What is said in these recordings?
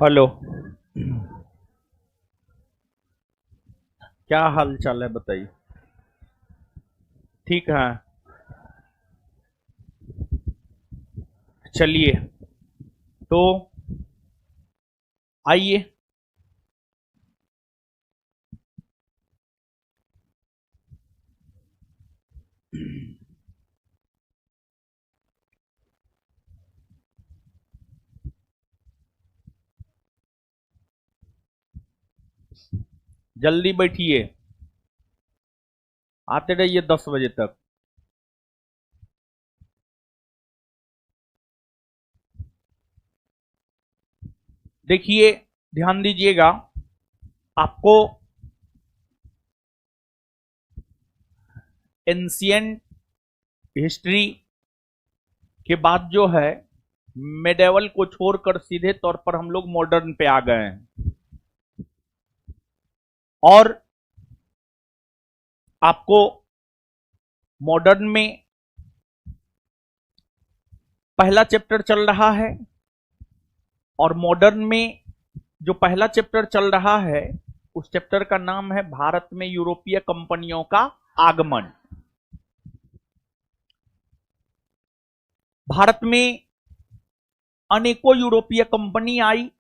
Hello. क्या हाल चाल है बताइए। ठीक है। चलिए तो आइए। जल्दी बैठिए। आते रहिए 10 बजे तक। देखिए, ध्यान दीजिएगा। आपको एंशियंट हिस्ट्री के बाद जो है मेडेवल को छोड़कर सीधे तौर पर हम लोग मॉडर्न पे आ गए हैं। और आपको मॉडर्न में पहला चैप्टर चल रहा है। और मॉडर्न में जो पहला चैप्टर चल रहा है उस चैप्टर का नाम है भारत में यूरोपीय कंपनियों का आगमन। भारत में अनेकों यूरोपीय कंपनी आई।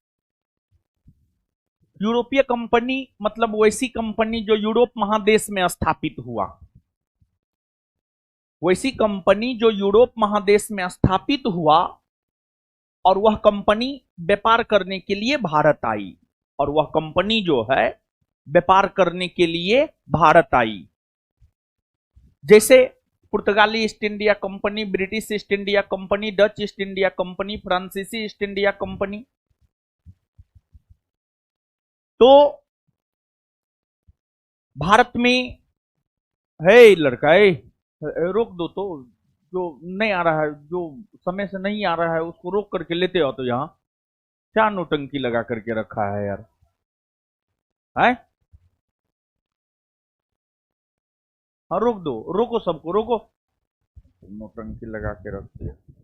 यूरोपीय कंपनी मतलब वैसी कंपनी जो यूरोप महादेश में स्थापित हुआ। वैसी कंपनी जो यूरोप महादेश में स्थापित हुआ और वह कंपनी व्यापार करने के लिए भारत आई। और वह कंपनी जो है व्यापार करने के लिए भारत आई। जैसे पुर्तगाली east India company, British east India company, Dutch east India company, फ्रांसीसी ईस्ट इंडिया कंपनी। तो भारत में है लड़का है। रोक दो तो। जो नहीं आ रहा है, जो समय से नहीं आ रहा है उसको रोक करके लेते हो तो यहाँ क्या नोटंकी लगा करके रखा है यार। है। हाँ रोक दो, रोको सबको रोको। नोटंकी लगा के रखती है।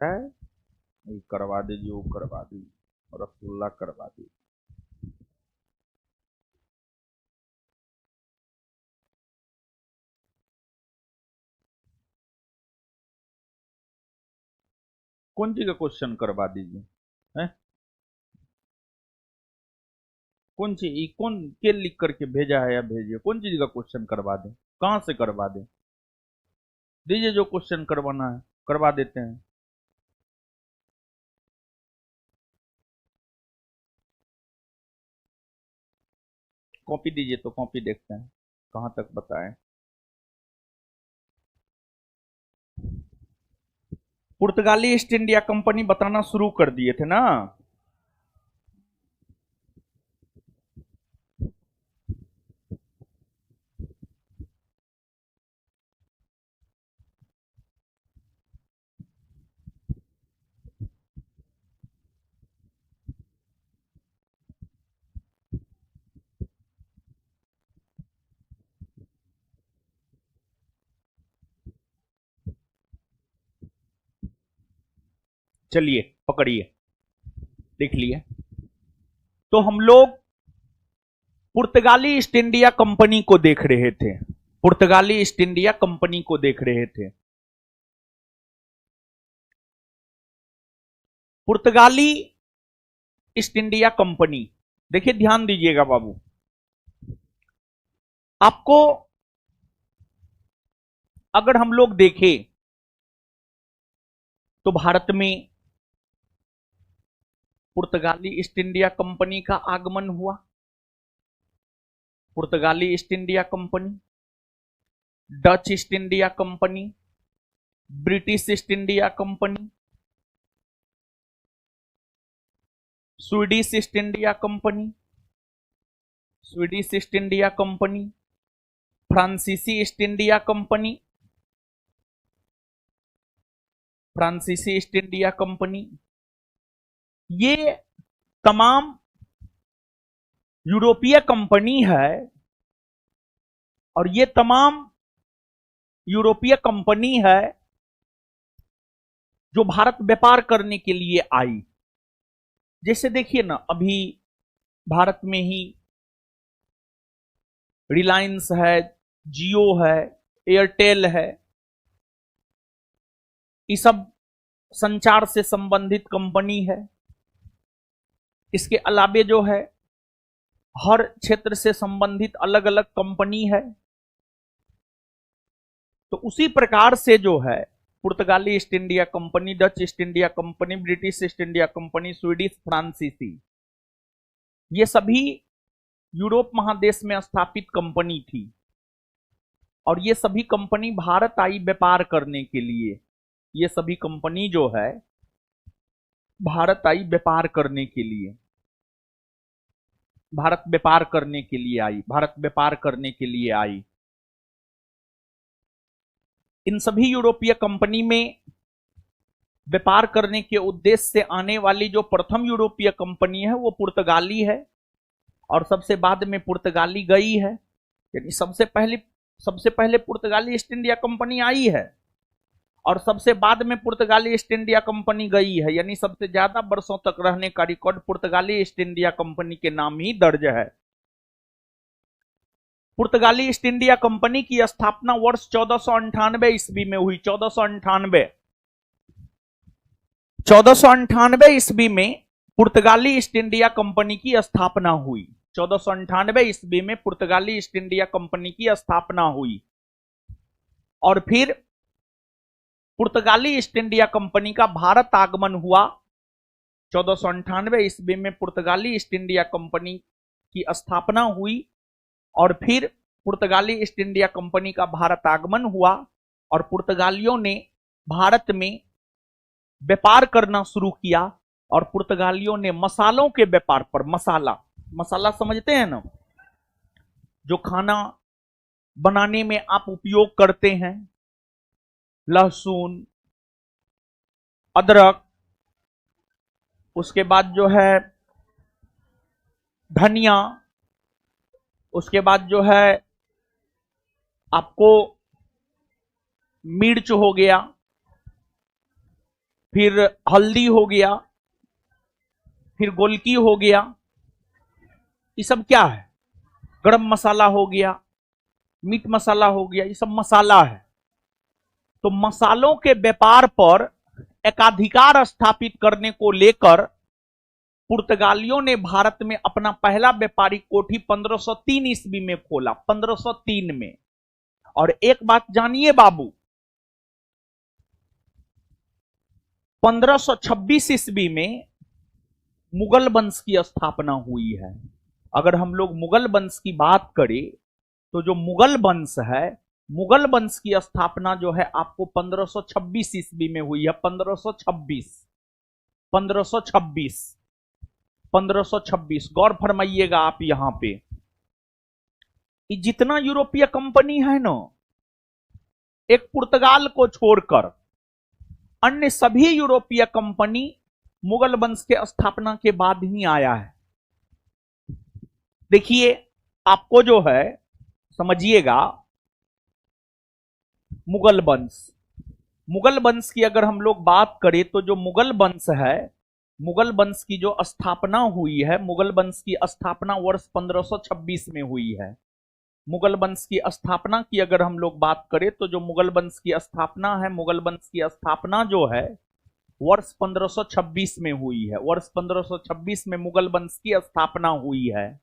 है? ये करवा दीजिए, वो करवा दीजिए, रसगुल्ला करवा दीजिए। कौन सी का क्वेश्चन करवा दीजिए। है? कौन सी कौन के लिख करके भेजा है या भेजिए, कौन चीज का क्वेश्चन करवा दें, कहां से करवा दें। दीजिए जो क्वेश्चन करवाना है करवा देते हैं। कॉपी दीजिए तो कॉपी देखते हैं कहां तक बताएं। पुर्तगाली ईस्ट इंडिया कंपनी बताना शुरू कर दिए थे ना। चलिए पकड़िए। देख लिए। तो हम लोग पुर्तगाली ईस्ट इंडिया कंपनी को देख रहे थे। पुर्तगाली ईस्ट इंडिया कंपनी को देख रहे थे। पुर्तगाली ईस्ट इंडिया कंपनी। देखिए ध्यान दीजिएगा बाबू। आपको अगर हम लोग देखें तो भारत में पुर्तगाली ईस्ट इंडिया कंपनी का आगमन हुआ। पुर्तगाली east India company, Dutch east India company, British east India company, Swedish east India company, Swedish east India company, फ्रांसीसी ईस्ट इंडिया कंपनी, फ्रांसीसी ईस्ट इंडिया कंपनी। ये तमाम यूरोपीय कंपनी है। और ये तमाम यूरोपीय कंपनी है जो भारत व्यापार करने के लिए आई। जैसे देखिए ना, अभी भारत में ही रिलायंस है, जियो है, एयरटेल है, ये सब संचार से संबंधित कंपनी है। इसके अलावे जो है हर क्षेत्र से संबंधित अलग अलग कंपनी है। तो उसी प्रकार से जो है पुर्तगाली east India company, Dutch east India company, British east India company, Swedish फ्रांसीसी, ये सभी यूरोप महादेश में स्थापित कंपनी थी। और ये सभी कंपनी भारत आई व्यापार करने के लिए। ये सभी कंपनी जो है भारत आई व्यापार करने के लिए, भारत व्यापार करने के लिए आई, भारत व्यापार करने के लिए आई। इन सभी यूरोपीय कंपनी में व्यापार करने के उद्देश्य से आने वाली जो प्रथम यूरोपीय कंपनी है वो पुर्तगाली है, और सबसे बाद में पुर्तगाली गई है। यानी सबसे पहले पुर्तगाली ईस्ट इंडिया कंपनी आई है और सबसे बाद में पुर्तगाली ईस्ट इंडिया कंपनी गई है। यानी सबसे ज्यादा वर्षों तक रहने का रिकॉर्ड पुर्तगाली ईस्ट इंडिया कंपनी के नाम ही दर्ज है। पुर्तगाली ईस्ट इंडिया कंपनी की स्थापना वर्ष 1498 ईस्वी में हुई। 1498 ईस्वी में पुर्तगाली ईस्ट इंडिया कंपनी की स्थापना हुई। 1498 ईस्वी में पुर्तगाली ईस्ट इंडिया कंपनी की स्थापना हुई और फिर पुर्तगाली ईस्ट इंडिया कंपनी का भारत आगमन हुआ। 1498 ईस्वी में पुर्तगाली ईस्ट इंडिया कंपनी की स्थापना हुई और फिर पुर्तगाली ईस्ट इंडिया कंपनी का भारत आगमन हुआ और पुर्तगालियों ने भारत में व्यापार करना शुरू किया। और पुर्तगालियों ने मसालों के व्यापार पर, मसाला समझते हैं ना, जो खाना बनाने में आप उपयोग करते हैं, लहसुन, अदरक, उसके बाद जो है धनिया, उसके बाद जो है आपको मिर्च हो गया, फिर हल्दी हो गया, फिर गोलकी हो गया, ये सब क्या है? गरम मसाला हो गया, मीट मसाला हो गया, ये सब मसाला है। तो मसालों के व्यापार पर एकाधिकार स्थापित करने को लेकर पुर्तगालियों ने भारत में अपना पहला व्यापारिक कोठी 1503 ईस्वी में खोला, 1503 में। और एक बात जानिए बाबू, 1526 ईस्वी में मुगल वंश की स्थापना हुई है। अगर हम लोग मुगल वंश की बात करें तो जो मुगल वंश है, मुगल वंश की स्थापना जो है आपको 1526 ईस्वी में हुई है। 1526 गौर फरमाइएगा आप यहां पे। जितना यूरोपीय कंपनी है ना, एक पुर्तगाल को छोड़कर अन्य सभी यूरोपीय कंपनी मुगल वंश के स्थापना के बाद ही आया है। देखिए, आपको जो है समझिएगा, मुगल वंश की अगर हम लोग बात करें तो जो मुगल वंश है, मुगल वंश की जो स्थापना हुई है, मुगल वंश की स्थापना वर्ष 1526 में हुई है। मुगल वंश की स्थापना की अगर हम लोग बात करें तो जो मुगल वंश की स्थापना है, मुगल वंश की स्थापना जो है वर्ष 1526 में हुई है। वर्ष 1526 में मुगल वंश की स्थापना हुई है।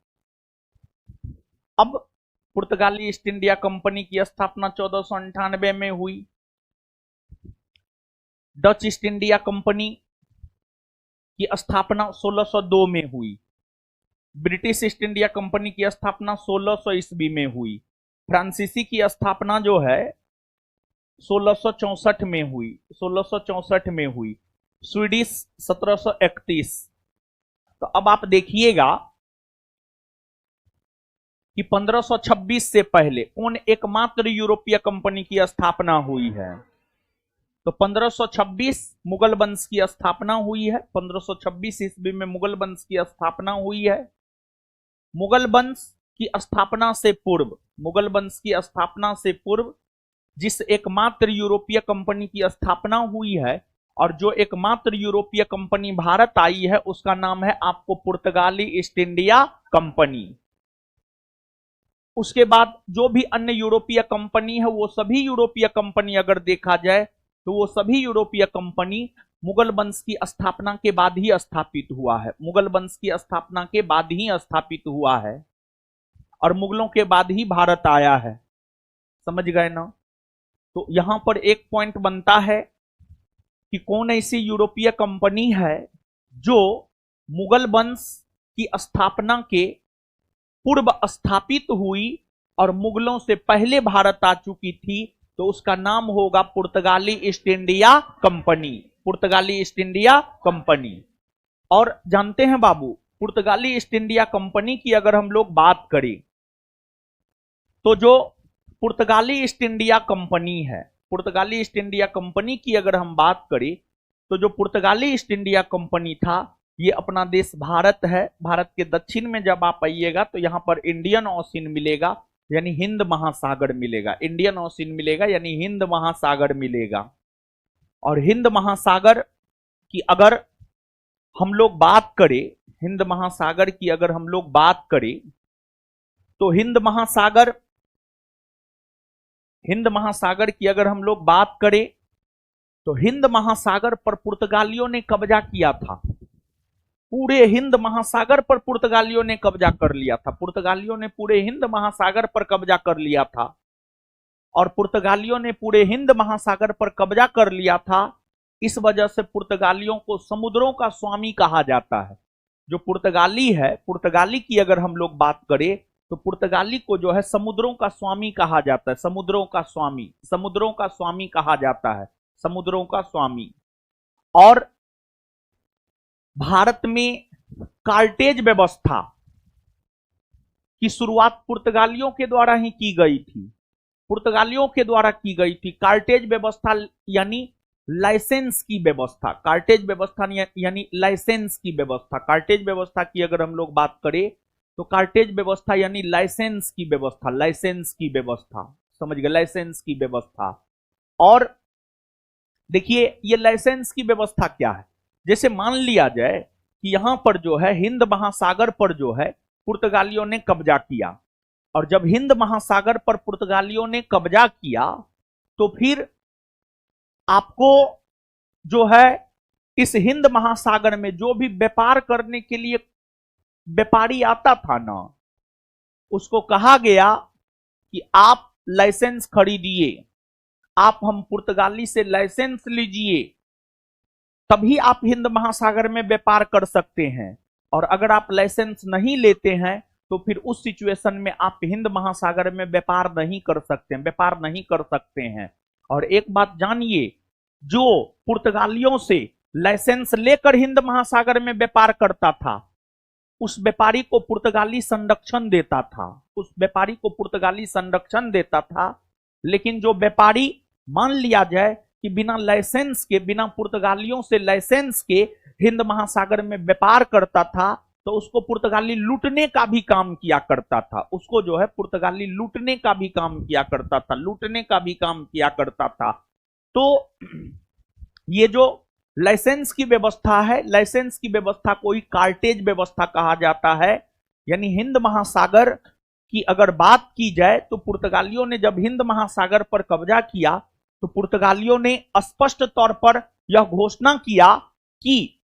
अब पुर्तगाली ईस्ट इंडिया कंपनी की स्थापना 1498 में हुई। डच ईस्ट इंडिया कंपनी की स्थापना 1602 में हुई। ब्रिटिश ईस्ट इंडिया कंपनी की स्थापना 1600 ईस्वी में हुई। फ्रांसीसी की स्थापना जो है 1664 में हुई, 1664 में हुई। स्वीडिश 1731। तो अब आप देखिएगा कि 1526 से पहले कौन एकमात्र यूरोपीय कंपनी की स्थापना हुई है? तो 1526 मुगल वंश की स्थापना हुई है। 1526 ईस्वी में मुगल वंश की स्थापना हुई है। मुगल वंश की स्थापना से पूर्व, मुगल वंश की स्थापना से पूर्व जिस एकमात्र यूरोपीय कंपनी की स्थापना हुई है और जो एकमात्र यूरोपीय कंपनी भारत आई है उसका नाम है आपको पुर्तगाली ईस्ट इंडिया कंपनी। उसके बाद जो भी अन्य यूरोपीय कंपनी है वो सभी यूरोपीय कंपनी अगर देखा जाए तो वो सभी यूरोपीय कंपनी मुगल वंश की स्थापना के बाद ही स्थापित हुआ है। मुगल वंश की स्थापना के बाद ही स्थापित हुआ है और मुगलों के बाद ही भारत आया है। समझ गए ना? तो यहां पर एक पॉइंट बनता है कि कौन ऐसी यूरोपीय कंपनी है जो मुगल वंश की स्थापना के पूर्व स्थापित हुई और मुगलों से पहले भारत आ चुकी थी, तो उसका नाम होगा पुर्तगाली ईस्ट इंडिया कंपनी। पुर्तगाली ईस्ट इंडिया कंपनी। और जानते हैं बाबू, पुर्तगाली ईस्ट इंडिया कंपनी की अगर हम लोग बात करें तो जो पुर्तगाली ईस्ट इंडिया कंपनी है, पुर्तगाली ईस्ट इंडिया कंपनी की अगर हम बात करें तो जो पुर्तगाली ईस्ट इंडिया कंपनी था ये अपना देश भारत है। भारत के दक्षिण में जब आप आइएगा तो यहां पर इंडियन ओशियन मिलेगा यानी हिंद महासागर मिलेगा। इंडियन ओशियन मिलेगा यानी हिंद महासागर मिलेगा। और हिंद महासागर की अगर हम लोग बात करें, हिंद महासागर की अगर हम लोग बात करें तो हिंद महासागर की अगर हम लोग बात करें तो हिंद महासागर पर पुर्तगालियों ने कब्जा किया था। पूरे हिंद महासागर पर पुर्तगालियों ने कब्जा कर लिया था। पुर्तगालियों ने पूरे हिंद महासागर पर कब्जा कर लिया था। और पुर्तगालियों ने पूरे हिंद महासागर पर कब्जा कर लिया था। इस वजह से पुर्तगालियों को समुद्रों का स्वामी कहा जाता है। जो पुर्तगाली है, पुर्तगाली की अगर हम लोग बात करें तो पुर्तगाली को जो है समुद्रों का स्वामी कहा जाता है। समुद्रों का स्वामी, समुद्रों का स्वामी कहा जाता है। समुद्रों का स्वामी। और भारत में कार्टेज व्यवस्था की शुरुआत पुर्तगालियों के द्वारा ही की गई थी। पुर्तगालियों के द्वारा की गई थी। कार्टेज व्यवस्था यानी लाइसेंस की व्यवस्था। कार्टेज व्यवस्था यानी लाइसेंस की व्यवस्था। कार्टेज व्यवस्था की अगर हम लोग बात करें तो कार्टेज व्यवस्था यानी लाइसेंस की व्यवस्था। लाइसेंस की व्यवस्था, समझ गए? लाइसेंस की व्यवस्था। और देखिए ये लाइसेंस की व्यवस्था क्या है। जैसे मान लिया जाए कि यहां पर जो है हिंद महासागर पर जो है पुर्तगालियों ने कब्जा किया, और जब हिंद महासागर पर पुर्तगालियों ने कब्जा किया तो फिर आपको जो है इस हिंद महासागर में जो भी व्यापार करने के लिए व्यापारी आता था ना, उसको कहा गया कि आप लाइसेंस खरीदिए, आप हम पुर्तगाली से लाइसेंस लीजिए, तभी आप हिंद महासागर में व्यापार कर सकते हैं। और अगर आप लाइसेंस नहीं लेते हैं तो फिर उस सिचुएशन में आप हिंद महासागर में व्यापार नहीं कर सकते हैं, व्यापार नहीं कर सकते हैं। और एक बात जानिए, जो पुर्तगालियों से लाइसेंस लेकर हिंद महासागर में व्यापार करता था उस व्यापारी को पुर्तगाली संरक्षण देता था। उस व्यापारी को पुर्तगाली संरक्षण देता था। लेकिन जो व्यापारी मान लिया जाए कि बिना लाइसेंस के, बिना पुर्तगालियों से लाइसेंस के हिंद महासागर में व्यापार करता था तो उसको पुर्तगाली लूटने का भी काम किया करता था। उसको जो है पुर्तगाली लूटने का भी काम किया करता था, लूटने का भी काम किया करता था। तो ये जो लाइसेंस की व्यवस्था है, लाइसेंस की व्यवस्था को ही कार्टेज व्यवस्था कहा जाता है। यानी हिंद महासागर की अगर बात की जाए तो पुर्तगालियों ने जब हिंद महासागर पर कब्जा किया तो पुर्तगालियों ने स्पष्ट तौर पर यह घोषणा किया कि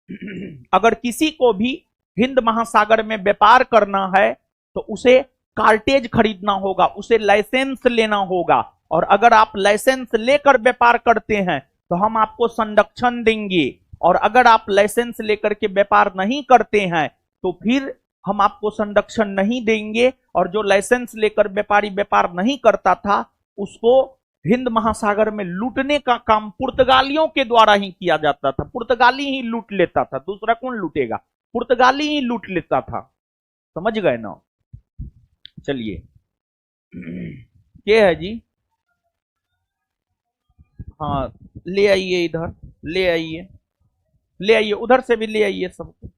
अगर किसी को भी हिंद महासागर में व्यापार करना है तो उसे कार्टेज खरीदना होगा, उसे लाइसेंस लेना होगा। और अगर आप लाइसेंस लेकर व्यापार करते हैं तो हम आपको संरक्षण देंगे, और अगर आप लाइसेंस लेकर के व्यापार नहीं करते हैं तो फिर हम आपको संरक्षण नहीं देंगे। और जो लाइसेंस लेकर व्यापारी व्यापार नहीं करता था उसको हिंद महासागर में लूटने का काम पुर्तगालियों के द्वारा ही किया जाता था। पुर्तगाली ही लूट लेता था, दूसरा कौन लूटेगा? पुर्तगाली ही लूट लेता था। समझ गए ना? चलिए, क्या है जी? हाँ, ले आइए इधर, ले आइए, ले आइए, उधर से भी ले आइए सबको।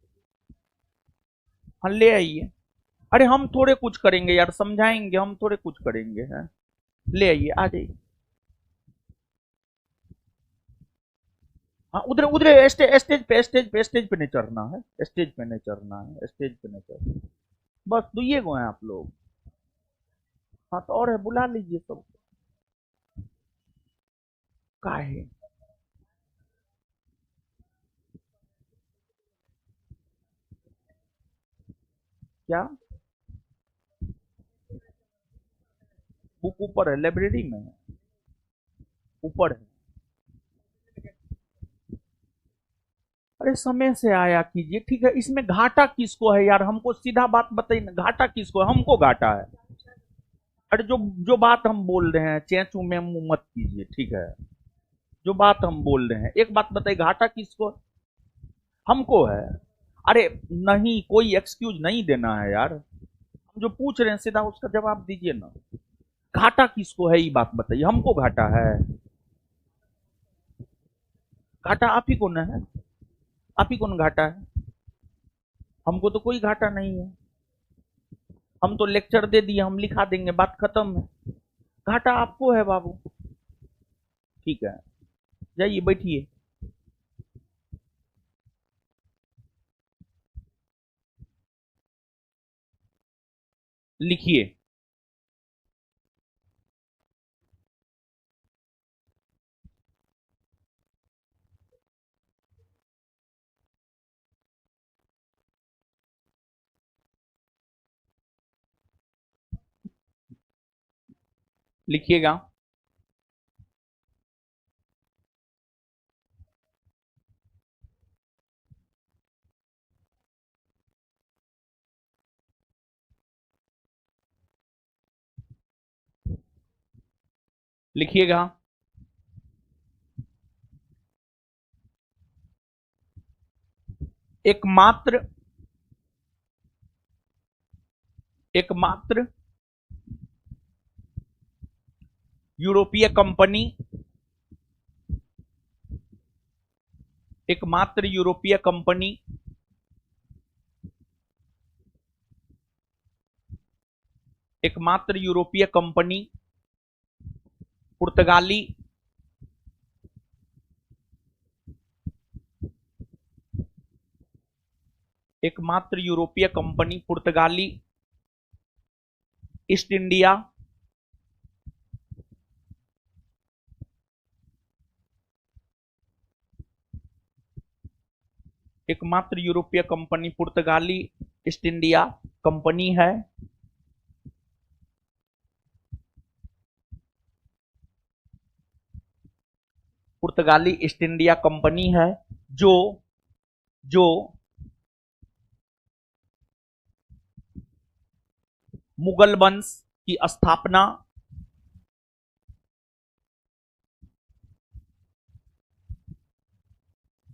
हाँ, ले आइए। अरे हम थोड़े कुछ करेंगे यार, समझाएंगे, हम थोड़े कुछ करेंगे हैं। ले आइए, आ जाइए। हाँ, उधर उधर स्टेज पे नहीं चढ़ना है, स्टेज पे नहीं चढ़ना है, स्टेज पे नहीं चढ़ना। बस दुइये गो हैं आप लोग। हाँ तो और है, बुला लीजिए सब। काहे? क्या? बुक ऊपर है, लाइब्रेरी में है, ऊपर है। अरे समय से आया कीजिए, ठीक है। इसमें घाटा किसको है यार, हमको सीधा बात बताइए ना, घाटा किसको है? हमको घाटा है। अरे जो जो बात हम बोल रहे हैं, चेंचू में मुंह मत कीजिए, ठीक है। जो बात हम बोल रहे हैं, एक बात बताइए, घाटा किसको है? हमको है। अरे नहीं, कोई एक्सक्यूज नहीं देना है यार, हम जो पूछ रहे हैं सीधा उसका जवाब दीजिए ना। घाटा किसको है, ये बात बताइए, हमको घाटा है? घाटा आप ही को न है, आप ही को न घाटा है। हमको तो कोई घाटा नहीं है, हम तो लेक्चर दे दिए, हम लिखा देंगे, बात खत्म है। घाटा आपको है बाबू। ठीक है, जाइए बैठिए। लिखिए। लिखिएगा। लिखिएगा। एकमात्र, एकमात्र यूरोपीय कंपनी, एकमात्र यूरोपीय कंपनी, एकमात्र यूरोपीय कंपनी पुर्तगाली, एकमात्र यूरोपीय कंपनी पुर्तगाली ईस्ट इंडिया, एकमात्र यूरोपीय कंपनी पुर्तगाली ईस्ट इंडिया कंपनी है, पुर्तगाली ईस्ट इंडिया कंपनी है, जो जो मुगल वंश की स्थापना,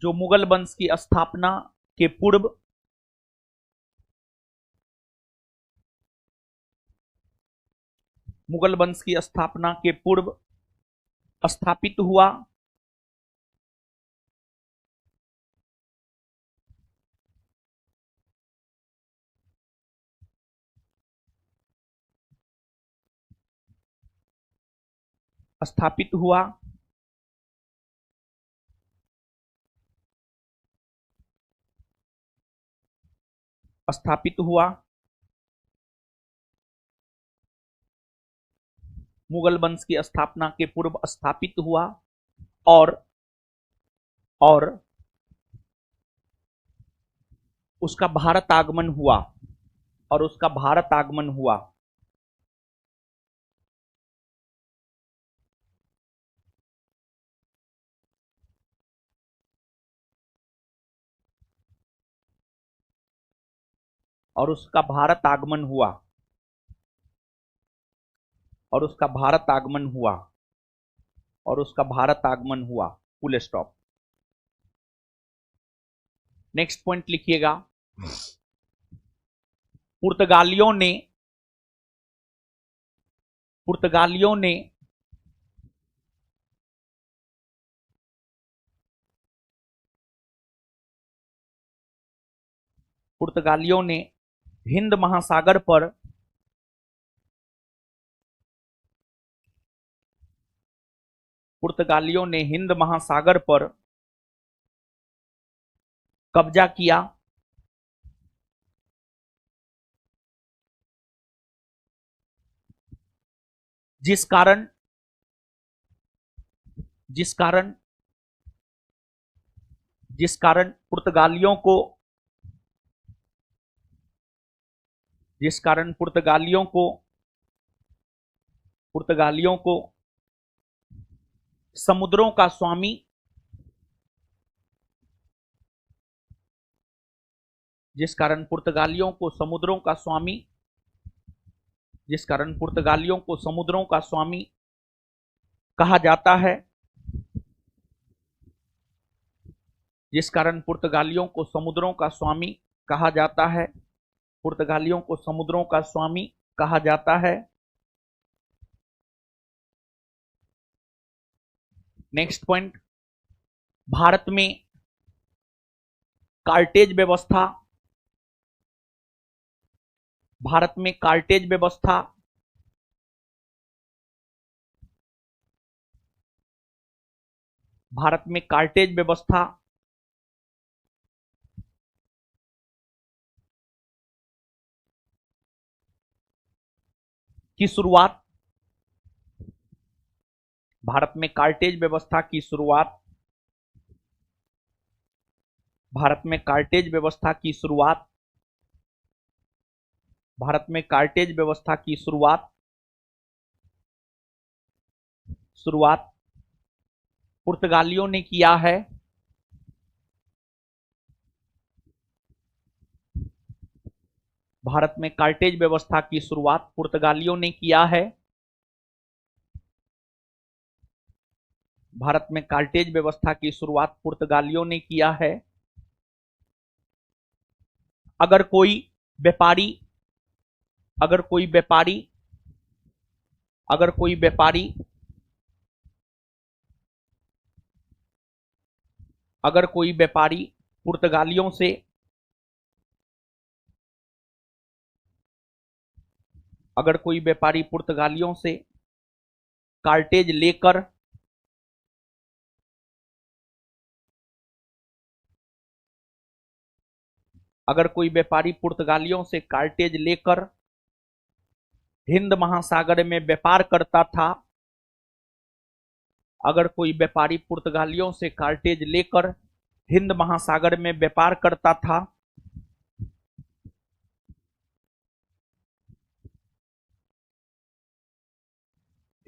जो मुगल वंश की स्थापना के पूर्व मुगल वंश की स्थापना के पूर्व स्थापित हुआ, स्थापित हुआ, स्थापित हुआ, मुगल वंश की स्थापना के पूर्व स्थापित हुआ, और और उसका भारत आगमन हुआ, और उसका भारत आगमन हुआ, और उसका भारत आगमन हुआ, और उसका भारत आगमन हुआ, और उसका भारत आगमन हुआ। Full stop. नेक्स्ट पॉइंट लिखिएगा। पुर्तगालियों ने, पुर्तगालियों ने पुर्तगालियों ने हिंद महासागर पर, पुर्तगालियों ने हिंद महासागर पर कब्जा किया, जिस कारण जिस कारण जिस कारण पुर्तगालियों को जिस कारण पुर्तगालियों को समुद्रों का स्वामी जिस कारण पुर्तगालियों को समुद्रों का स्वामी जिस कारण पुर्तगालियों को समुद्रों का स्वामी कहा जाता है, जिस कारण पुर्तगालियों को समुद्रों का स्वामी कहा जाता है, पुर्तगालियों को समुद्रों का स्वामी कहा जाता है। नेक्स्ट पॉइंट, भारत में कार्टेज व्यवस्था भारत में कार्टेज व्यवस्था भारत में कार्टेज व्यवस्था की शुरुआत भारत में कार्टेज व्यवस्था की शुरुआत भारत में कार्टेज व्यवस्था की शुरुआत भारत में कार्टेज व्यवस्था की शुरुआत पुर्तगालियों ने किया है। भारत में कार्टेज व्यवस्था की शुरुआत पुर्तगालियों ने किया है। भारत में कार्टेज व्यवस्था की शुरुआत पुर्तगालियों ने किया है। अगर कोई व्यापारी अगर कोई व्यापारी अगर कोई व्यापारी अगर कोई व्यापारी पुर्तगालियों से अगर कोई व्यापारी पुर्तगालियों से कार्टेज लेकर अगर कोई व्यापारी पुर्तगालियों से कार्टेज लेकर हिंद महासागर में व्यापार करता था अगर कोई व्यापारी पुर्तगालियों से कार्टेज लेकर हिंद महासागर में व्यापार करता था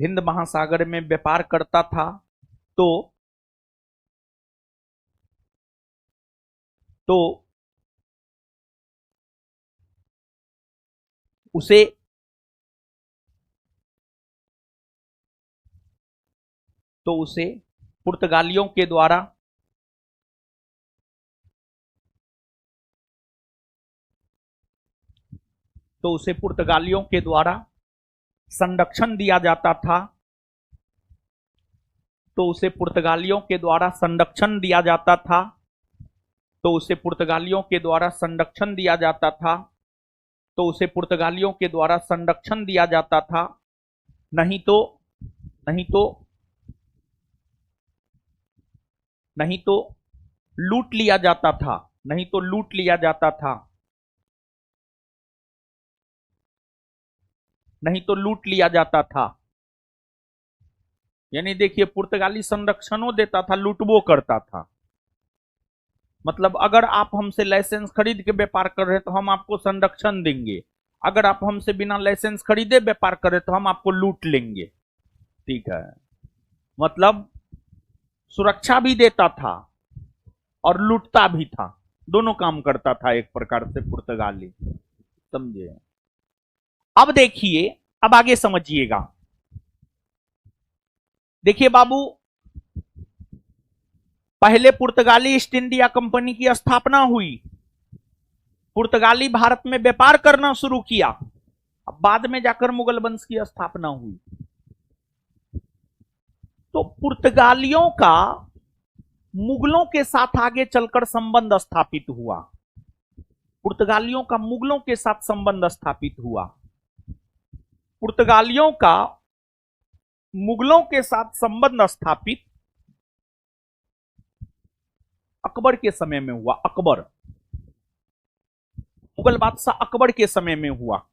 हिंद महासागर में व्यापार करता था तो उसे पुर्तगालियों के द्वारा संरक्षण दिया जाता था तो उसे पुर्तगालियों के द्वारा संरक्षण दिया जाता था तो उसे पुर्तगालियों के द्वारा संरक्षण दिया जाता था तो उसे पुर्तगालियों के द्वारा संरक्षण दिया जाता था नहीं तो लूट लिया जाता था नहीं तो लूट लिया जाता था नहीं तो लूट लिया जाता था। यानी देखिए, पुर्तगाली संरक्षणों देता था, लूटबो करता था। मतलब अगर आप हमसे लाइसेंस खरीद के व्यापार कर रहे हैं तो हम आपको संरक्षण देंगे, अगर आप हमसे बिना लाइसेंस खरीदे व्यापार कर रहे तो हम आपको लूट लेंगे। ठीक है, मतलब सुरक्षा भी देता था और लूटता भी था, दोनों काम करता था एक प्रकार से पुर्तगाली, समझे। अब देखिए, अब आगे समझिएगा। देखिए बाबू, पहले पुर्तगाली ईस्ट इंडिया कंपनी की स्थापना हुई, पुर्तगाली भारत में व्यापार करना शुरू किया, अब बाद में जाकर मुगल वंश की स्थापना हुई। तो पुर्तगालियों का मुगलों के साथ आगे चलकर संबंध स्थापित हुआ, पुर्तगालियों का मुगलों के साथ संबंध स्थापित हुआ। पुर्तगालियों का मुगलों के साथ संबंध स्थापित अकबर के समय में हुआ। अकबर, मुगल बादशाह अकबर के समय में हुआ।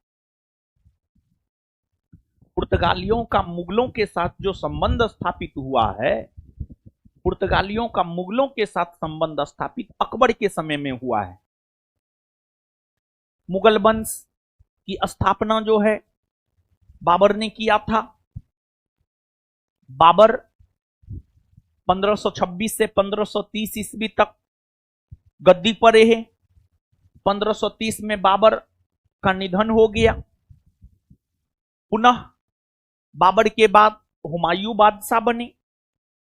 पुर्तगालियों का मुगलों के साथ जो संबंध स्थापित हुआ है, पुर्तगालियों का मुगलों के साथ संबंध स्थापित अकबर के समय में हुआ है। मुगल वंश की स्थापना जो है बाबर ने किया था। बाबर 1526 से 1530 ईस्वी तक गद्दी पर रहे। 1530 में बाबर का निधन हो गया। पुनः बाबर के बाद हुमायूं बादशाह बने।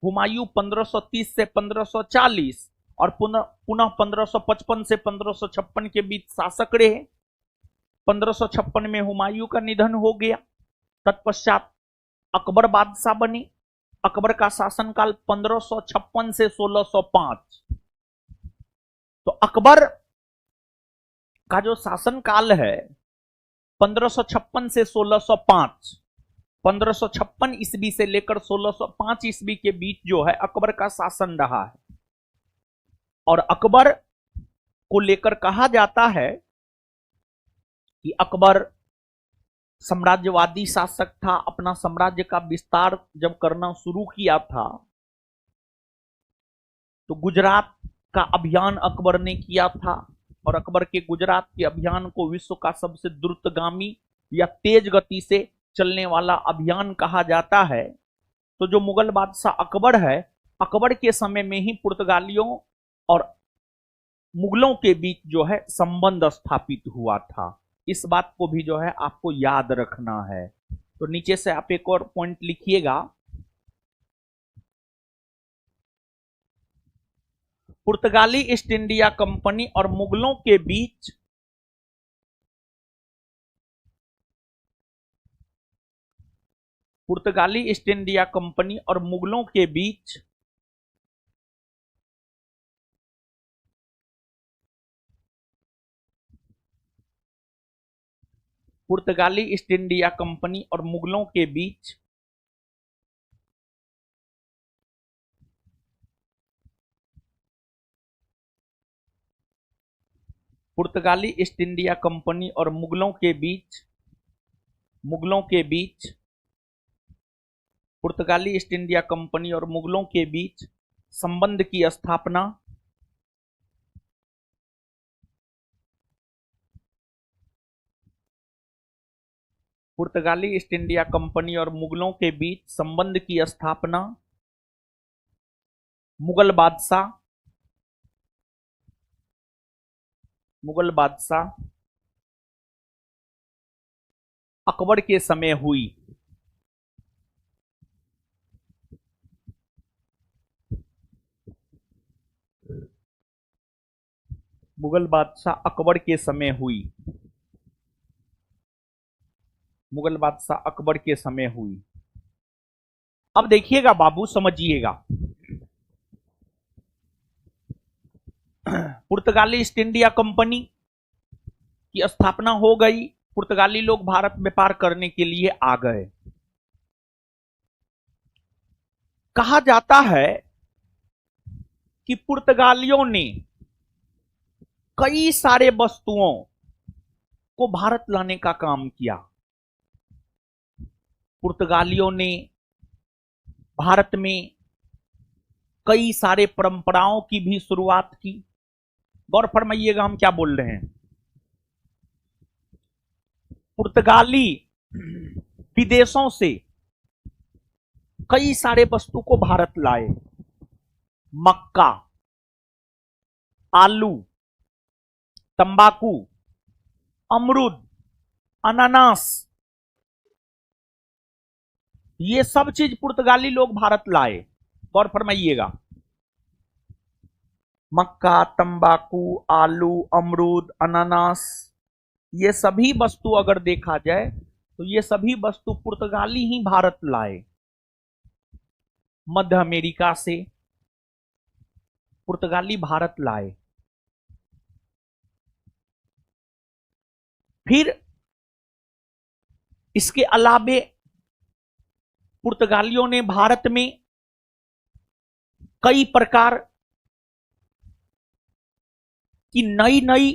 हुमायूं 1530 से 1540 और पुनः 1555 से 1556 के बीच शासक रहे। 1556 में हुमायूं का निधन हो गया। तत्पश्चात अकबर बादशाह बने। अकबर का शासनकाल 1556 से 1605। तो अकबर का जो शासनकाल है 1556 से 1605, 1556 ईस्वी से लेकर 1605 ईस्वी के बीच जो है अकबर का शासन रहा है। और अकबर को लेकर कहा जाता है कि अकबर साम्राज्यवादी शासक था। अपना साम्राज्य का विस्तार जब करना शुरू किया था तो गुजरात का अभियान अकबर ने किया था। और अकबर के गुजरात के अभियान को विश्व का सबसे द्रुतगामी या तेज गति से चलने वाला अभियान कहा जाता है। तो जो मुगल बादशाह अकबर है, अकबर के समय में ही पुर्तगालियों और मुगलों के बीच जो है संबंध स्थापित हुआ था। इस बात को भी जो है आपको याद रखना है। तो नीचे से आप एक और पॉइंट लिखिएगा। पुर्तगाली ईस्ट इंडिया कंपनी और मुगलों के बीच पुर्तगाली ईस्ट इंडिया कंपनी और मुगलों के बीच पुर्तगाली ईस्ट इंडिया कंपनी और मुगलों के बीच पुर्तगाली ईस्ट इंडिया कंपनी और मुगलों के बीच पुर्तगाली ईस्ट इंडिया कंपनी और मुगलों के बीच संबंध की स्थापना पुर्तगाली ईस्ट इंडिया कंपनी और मुगलों के बीच संबंध की स्थापना मुगल बादशाह अकबर के समय हुई। मुगल बादशाह अकबर के समय हुई। मुगल बादशाह अकबर के समय हुई। अब देखिएगा बाबू, समझिएगा। पुर्तगाली ईस्ट इंडिया कंपनी की स्थापना हो गई। पुर्तगाली लोग भारत व्यापार करने के लिए आ गए। कहा जाता है कि पुर्तगालियों ने कई सारे वस्तुओं को भारत लाने का काम किया। पुर्तगालियों ने भारत में कई सारे परंपराओं की भी शुरुआत की। गौर फरमाइएगा हम क्या बोल रहे हैं। पुर्तगाली विदेशों से कई सारे वस्तु को भारत लाए। मक्का, आलू, तंबाकू, अमरूद, अनानास, ये सब चीज पुर्तगाली लोग भारत लाए। गौर फरमाइएगा। मक्का, तंबाकू, आलू, अमरूद, अनानास, ये सभी वस्तु अगर देखा जाए तो ये सभी वस्तु पुर्तगाली ही भारत लाए। मध्य अमेरिका से पुर्तगाली भारत लाए। फिर इसके अलावे पुर्तगालियों ने भारत में कई प्रकार कि नई नई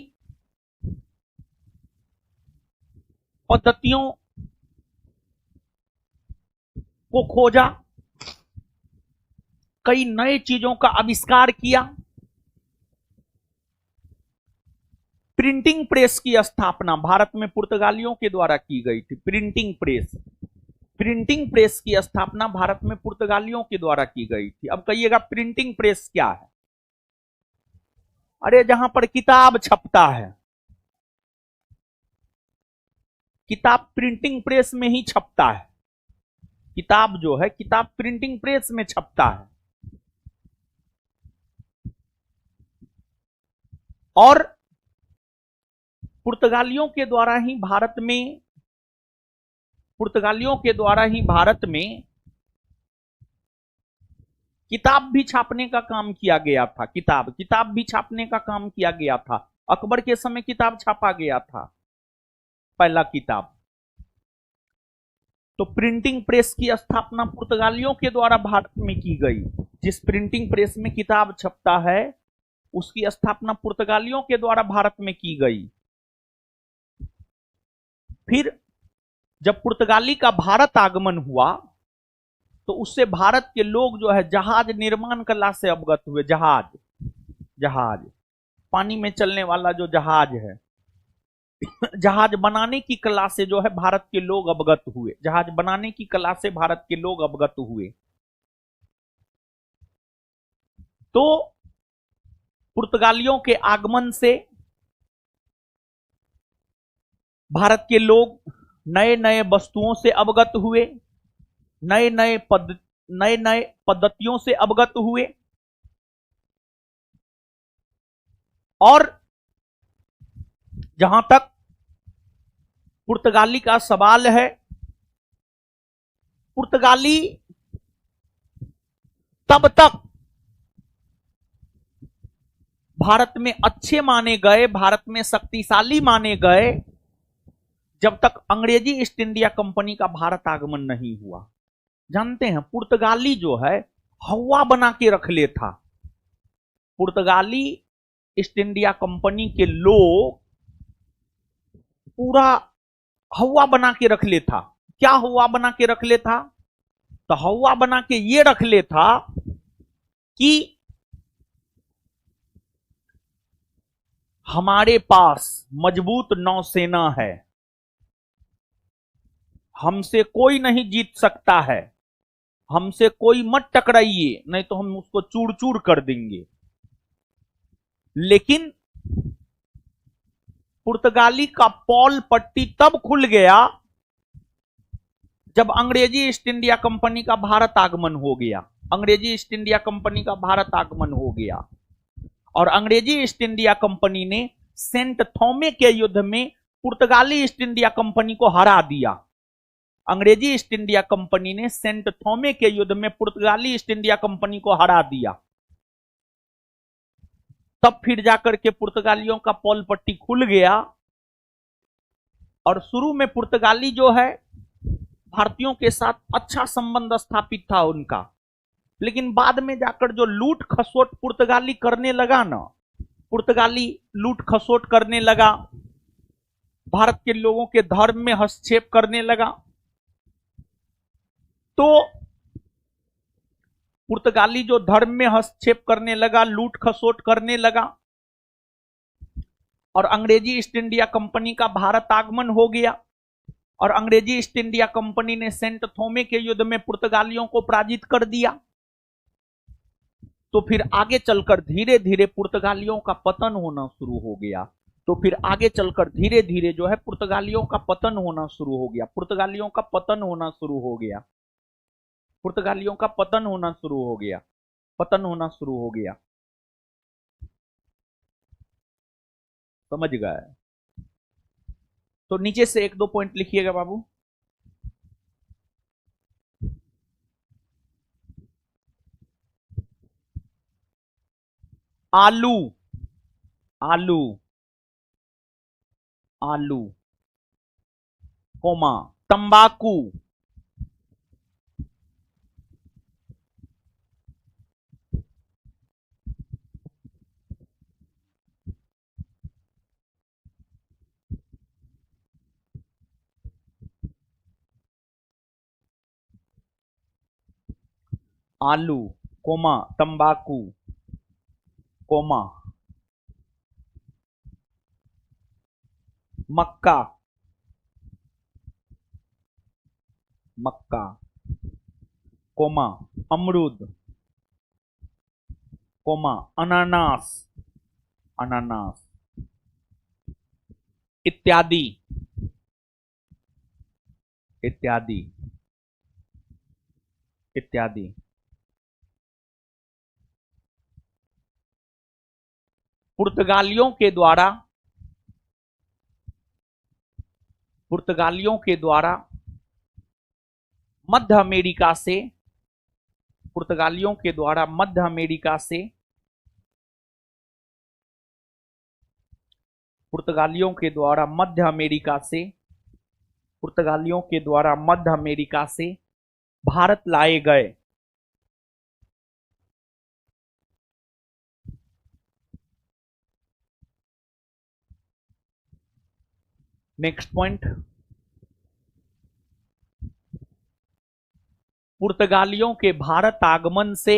पद्धतियों को खोजा, कई नए चीजों का आविष्कार किया। प्रिंटिंग प्रेस की स्थापना भारत में पुर्तगालियों के द्वारा की गई थी। प्रिंटिंग प्रेस की स्थापना भारत में पुर्तगालियों के द्वारा की गई थी। अब कहिएगा प्रिंटिंग प्रेस क्या है? अरे जहां पर किताब छपता है, किताब प्रिंटिंग प्रेस में ही छपता है। किताब जो है, किताब प्रिंटिंग प्रेस में छपता है। और पुर्तगालियों के द्वारा ही भारत में किताब भी छापने का काम किया गया था। किताब भी छापने का काम किया गया था। अकबर के समय किताब छापा गया था, पहला किताब। तो प्रिंटिंग प्रेस की स्थापना पुर्तगालियों के द्वारा भारत में की गई। जिस प्रिंटिंग प्रेस में किताब छपता है, उसकी स्थापना पुर्तगालियों के द्वारा भारत में की गई। फिर जब पुर्तगाली का भारत आगमन हुआ, तो उससे भारत के लोग जो है जहाज निर्माण कला से अवगत हुए। जहाज पानी में चलने वाला जो जहाज है, जहाज बनाने की कला से जो है भारत के लोग अवगत हुए। जहाज बनाने की कला से भारत के लोग अवगत हुए। तो पुर्तगालियों के आगमन से भारत के लोग नए नए वस्तुओं से अवगत हुए, नए नए पद्धतियों से अवगत हुए। और जहां तक पुर्तगाली का सवाल है, पुर्तगाली तब तक भारत में अच्छे माने गए, भारत में शक्तिशाली माने गए, जब तक अंग्रेजी ईस्ट इंडिया कंपनी का भारत आगमन नहीं हुआ। जानते हैं, पुर्तगाली जो है हवा बना के रख ले था। पुर्तगाली ईस्ट इंडिया कंपनी के लोग पूरा हवा बना के रख ले था। क्या हवा बना के रख ले था? तो हवा बना के ये रख ले था कि हमारे पास मजबूत नौसेना है, हमसे कोई नहीं जीत सकता है, हमसे कोई मत टकराइए, नहीं तो हम उसको चूर चूर कर देंगे। लेकिन पुर्तगाली का पॉल पट्टी तब खुल गया जब अंग्रेजी ईस्ट इंडिया कंपनी का भारत आगमन हो गया। अंग्रेजी ईस्ट इंडिया कंपनी का भारत आगमन हो गया और अंग्रेजी ईस्ट इंडिया कंपनी ने सेंट थॉमे के युद्ध में पुर्तगाली ईस्ट इंडिया कंपनी को हरा दिया। अंग्रेजी ईस्ट इंडिया कंपनी ने सेंट थॉमे के युद्ध में पुर्तगाली ईस्ट इंडिया कंपनी को हरा दिया। तब फिर जाकर के पुर्तगालियों का पॉल पट्टी खुल गया और शुरू में पुर्तगाली जो है भारतीयों के साथ अच्छा संबंध स्थापित था उनका। लेकिन बाद में जाकर जो लूट खसोट पुर्तगाली करने लगा ना, पुर्तगाली लूट खसोट करने लगा, भारत के लोगों के धर्म में हस्तक्षेप करने लगा, तो पुर्तगाली जो धर्म में हस्तक्षेप करने लगा, लूट खसोट करने लगा, और अंग्रेजी ईस्ट इंडिया कंपनी का भारत आगमन हो गया और अंग्रेजी ईस्ट इंडिया कंपनी ने सेंट थॉमे के युद्ध में पुर्तगालियों को पराजित कर दिया। तो फिर आगे चलकर धीरे धीरे पुर्तगालियों का पतन होना शुरू हो गया। तो फिर आगे चलकर धीरे धीरे जो है पुर्तगालियों का पतन होना शुरू हो गया। पुर्तगालियों का पतन होना शुरू हो गया। पुर्तगालियों का पतन होना शुरू हो गया। पतन होना शुरू हो गया। समझ गए? तो नीचे से एक दो पॉइंट लिखिएगा बाबू। आलू, आलू, आलू, कोमा, तंबाकू, आलू, कोमा तंबाकू, कोमा मक्का, मक्का, कोमा अमरूद, कोमा अनानास, अनानास, इत्यादि, इत्यादि, इत्यादि। पुर्तगालियों के द्वारा, पुर्तगालियों के द्वारा मध्य अमेरिका से, पुर्तगालियों के द्वारा मध्य अमेरिका से, पुर्तगालियों के द्वारा मध्य अमेरिका से, पुर्तगालियों के द्वारा मध्य अमेरिका से भारत लाए गए। नेक्स्ट पॉइंट, पुर्तगालियों के भारत आगमन से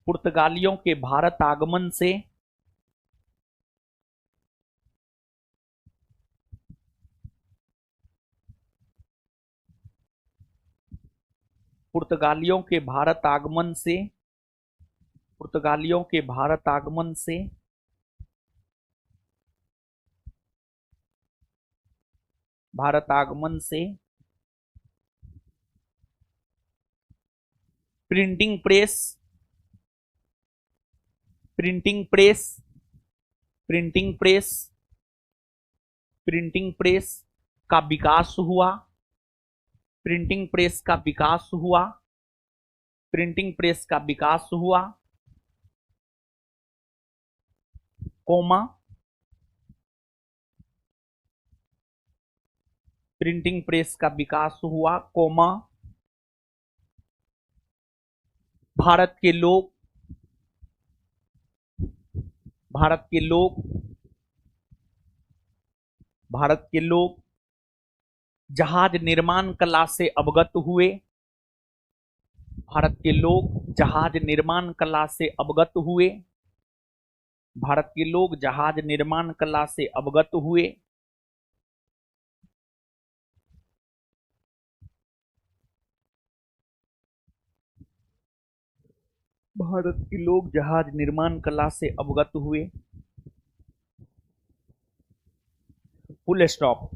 पुर्तगालियों के भारत आगमन से पुर्तगालियों के भारत आगमन से, पुर्तगालियों के भारत आगमन से भारत आगमन से printing press, printing press, printing press, printing press का विकास हुआ, प्रिंटिंग प्रेस का विकास हुआ, प्रिंटिंग प्रेस का विकास हुआ, कोमा प्रिंटिंग प्रेस का विकास हुआ, कोमा भारत के लोग, भारत के लोग, भारत के लोग जहाज निर्माण कला से अवगत हुए, भारत के लोग जहाज निर्माण कला से अवगत हुए, भारत के लोग जहाज निर्माण कला से अवगत हुए, भारत के लोग जहाज निर्माण कला से अवगत हुए, फुल स्टॉप।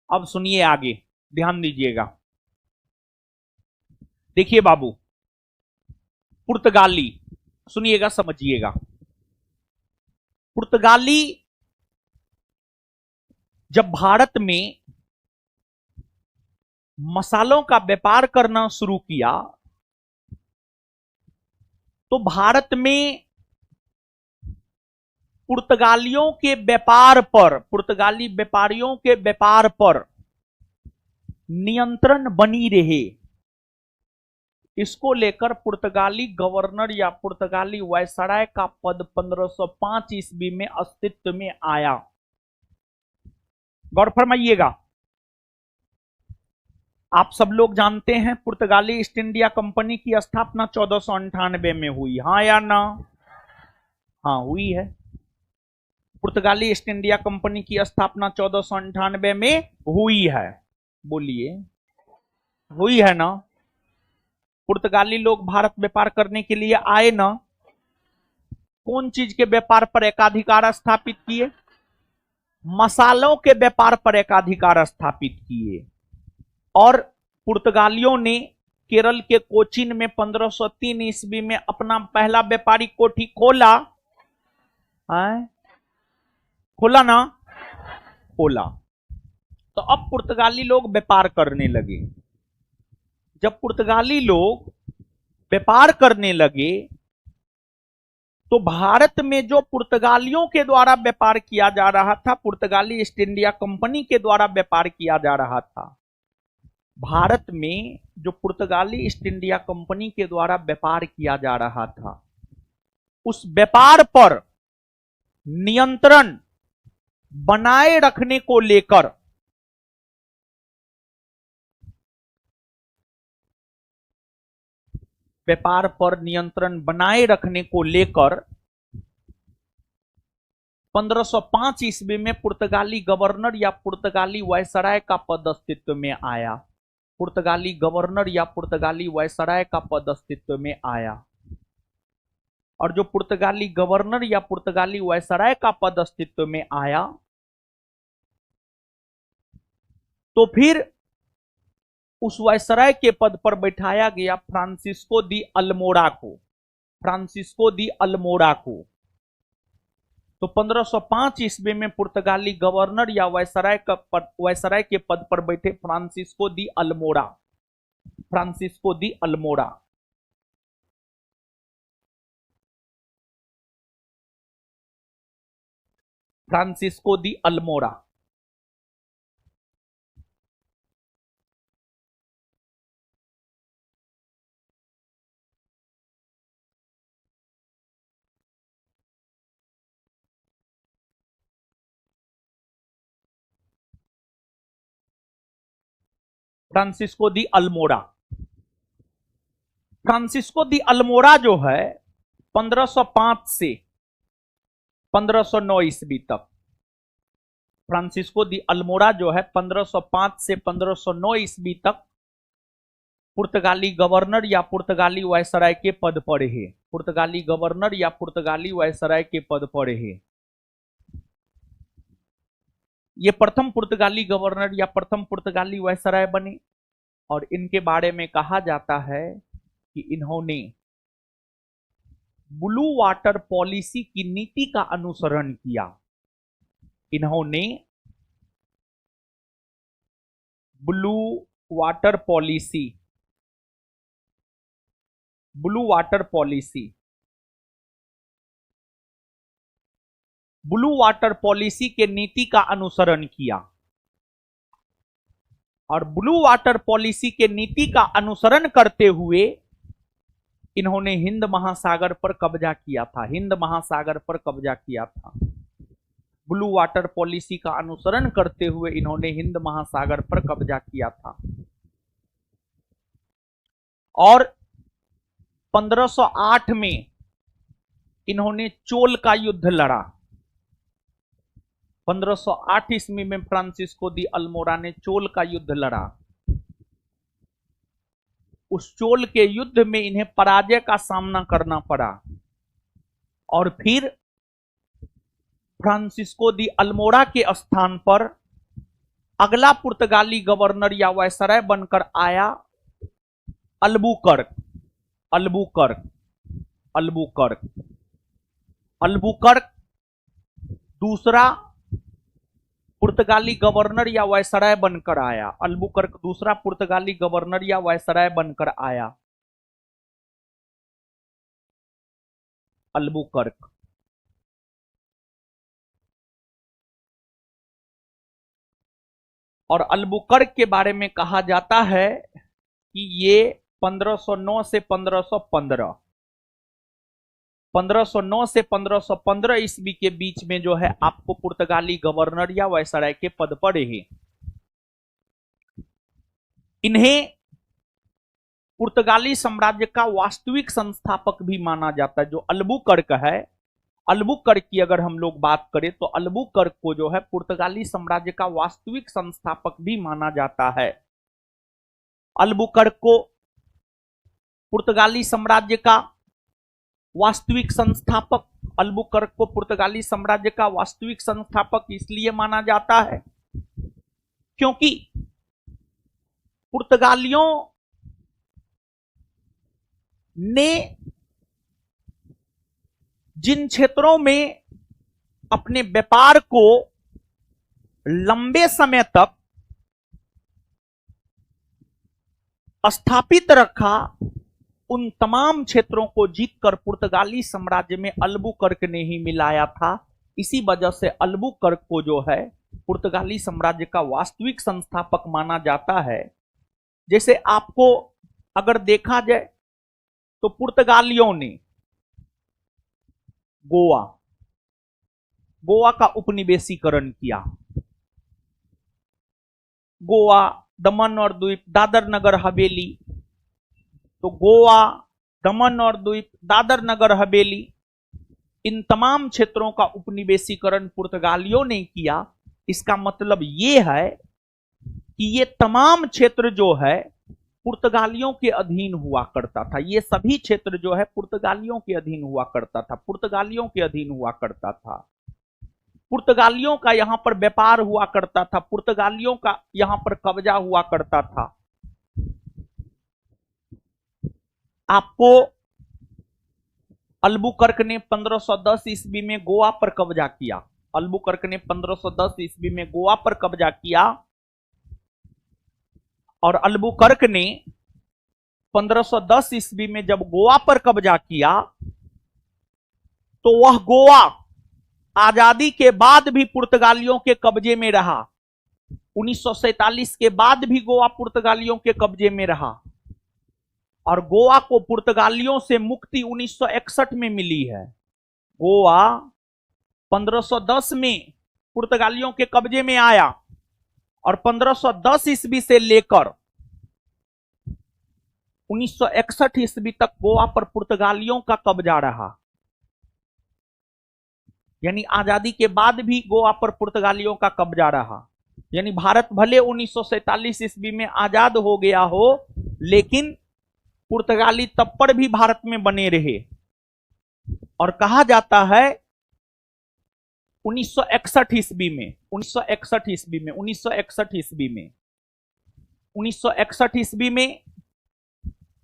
अब सुनिए आगे, ध्यान दीजिएगा। देखिए बाबू, पुर्तगाली, सुनिएगा समझिएगा। पुर्तगाली जब भारत में मसालों का व्यापार करना शुरू किया तो भारत में पुर्तगालियों के व्यापार पर, पुर्तगाली व्यापारियों के व्यापार पर नियंत्रण बनी रहे। इसको लेकर पुर्तगाली गवर्नर या पुर्तगाली वायसराय का पद 1505 ईस्वी में अस्तित्व में आया। गौर फरमाइएगा। आप सब लोग जानते हैं पुर्तगाली ईस्ट इंडिया कंपनी की स्थापना 1498 में हुई, हाँ या ना? हाँ हुई है। पुर्तगाली ईस्ट इंडिया कंपनी की स्थापना 1498 में हुई है। बोलिए, हुई है ना? पुर्तगाली लोग भारत व्यापार करने के लिए आए ना? कौन चीज के व्यापार पर एकाधिकार स्थापित किए? मसालों के व्यापार पर एकाधिकार स्थापित किए। और पुर्तगालियों ने केरल के कोचीन में 1503 ईस्वी में अपना पहला व्यापारी कोठी खोला। खोला ना? खोला। तो अब पुर्तगाली लोग व्यापार करने लगे। जब पुर्तगाली लोग व्यापार करने लगे तो भारत में जो पुर्तगालियों के द्वारा व्यापार किया जा रहा था, पुर्तगाली ईस्ट इंडिया कंपनी के द्वारा व्यापार किया जा रहा था, भारत में जो पुर्तगाली ईस्ट इंडिया कंपनी के द्वारा व्यापार किया जा रहा था, उस व्यापार पर नियंत्रण बनाए रखने को लेकर व्यापार पर नियंत्रण बनाए रखने को लेकर 1505 ईस्वी में पुर्तगाली गवर्नर या पुर्तगाली वायसराय का पद अस्तित्व में आया। पुर्तगाली गवर्नर या पुर्तगाली वायसराय का पद अस्तित्व में आया। और जो पुर्तगाली गवर्नर या पुर्तगाली वायसराय का पद अस्तित्व में आया, तो फिर उस वायसराय के पद पर बैठाया गया फ्रांसिस्को दी अल्मोड़ा को। फ्रांसिस्को दी अल्मोड़ा को तो 1505 ईस्वी में पुर्तगाली गवर्नर या वायसराय के पद पर बैठे फ्रांसिस्को दी अल्मोड़ा। फ्रांसिस्को दी अल्मोड़ा फ्रांसिस्को दी अल्मोड़ा फ्रांसिस्को दी अल्मोड़ा फ्रांसिस्को दी अल्मोड़ा जो है 1505 से 1509 ईस्वी तक, फ्रांसिस्को दी अल्मोड़ा जो है 1505 से 1509 ईस्वी तक पुर्तगाली गवर्नर या पुर्तगाली वायसराय के पद पर है। पुर्तगाली गवर्नर या पुर्तगाली वायसराय के पद पर है। ये प्रथम पुर्तगाली गवर्नर या प्रथम पुर्तगाली वायसराय बने और इनके बारे में कहा जाता है कि इन्होंने ब्लू वाटर पॉलिसी की नीति का अनुसरण किया। इन्होंने blue water policy blue water policy के नीति का अनुसरण किया और ब्लू वाटर पॉलिसी के नीति का अनुसरण करते हुए इन्होंने हिंद महासागर पर कब्जा किया था। हिंद महासागर पर कब्जा किया था। ब्लू वाटर पॉलिसी का अनुसरण करते हुए इन्होंने हिंद महासागर पर कब्जा किया था और 1508 में इन्होंने चोल का युद्ध लड़ा। 1508 ईस्वी में फ्रांसिस्को दी अल्मोड़ा ने चोल का युद्ध लड़ा। उस चोल के युद्ध में इन्हें पराजय का सामना करना पड़ा और फिर फ्रांसिस्को दी अल्मोड़ा के स्थान पर अगला पुर्तगाली गवर्नर या वायसराय बनकर आया अल्बुकर्क। दूसरा पुर्तगाली गवर्नर या वायसराय बनकर आया। अल्बुकर्क दूसरा पुर्तगाली गवर्नर या वायसराय बनकर आया। अल्बुकर्क और अल्बुकर्क के बारे में कहा जाता है कि ये 1509 से 1515 ईस्वी के बीच में जो है आपको पुर्तगाली गवर्नर या वायसराय के पद पर है। इन्हें पुर्तगाली साम्राज्य का वास्तविक संस्थापक भी माना जाता है। जो अल्बुकर्क है, अल्बुकर्क की अगर हम लोग बात करें तो अल्बुकर्क को जो है पुर्तगाली साम्राज्य का वास्तविक संस्थापक भी माना जाता है। अल्बुकर्क को पुर्तगाली साम्राज्य का वास्तविक संस्थापक, अल्बुकर्क को पुर्तगाली साम्राज्य का वास्तविक संस्थापक इसलिए माना जाता है क्योंकि पुर्तगालियों ने जिन क्षेत्रों में अपने व्यापार को लंबे समय तक स्थापित रखा, उन तमाम क्षेत्रों को जीतकर पुर्तगाली साम्राज्य में अल्बुकर्क ने ही मिलाया था। इसी वजह से अल्बुकर्क को जो है पुर्तगाली साम्राज्य का वास्तविक संस्थापक माना जाता है। जैसे आपको अगर देखा जाए तो पुर्तगालियों ने गोवा, गोवा का उपनिवेशीकरण किया। गोवा, दमन और द्वीप, दादर नगर हवेली। तो गोवा, दमन और द्वीप, दादर नगर हवेली, इन तमाम क्षेत्रों का उपनिवेशीकरण पुर्तगालियों ने किया। इसका मतलब ये है कि ये तमाम क्षेत्र जो है पुर्तगालियों के अधीन हुआ करता था। ये सभी क्षेत्र जो है पुर्तगालियों के अधीन हुआ करता था, पुर्तगालियों के अधीन हुआ करता था। पुर्तगालियों का यहां पर व्यापार हुआ करता था, पुर्तगालियों का यहां पर कब्जा हुआ करता था। आपको अल्बुकर्क ने 1510 ईस्वी में गोवा पर कब्जा किया। अल्बुकर्क ने 1510 ईस्वी में गोवा पर कब्जा किया और अल्बुकर्क ने 1510 ईस्वी में जब गोवा पर कब्जा किया तो वह गोवा आजादी के बाद भी पुर्तगालियों के कब्जे में रहा। 1947 के बाद भी गोवा पुर्तगालियों के कब्जे में रहा और गोवा को पुर्तगालियों से मुक्ति 1961 में मिली है। गोवा 1510 में पुर्तगालियों के कब्जे में आया और 1510 ईस्वी से लेकर 1961 ईस्वी तक गोवा पर पुर्तगालियों का कब्जा रहा। यानी आजादी के बाद भी गोवा पर पुर्तगालियों का कब्जा रहा। यानी भारत भले 1947 ईस्वी में आजाद हो गया हो, लेकिन पुर्तगाली तब पर भी भारत में बने रहे। और कहा जाता है 1961 ईस्वी में 1961 ईस्वी में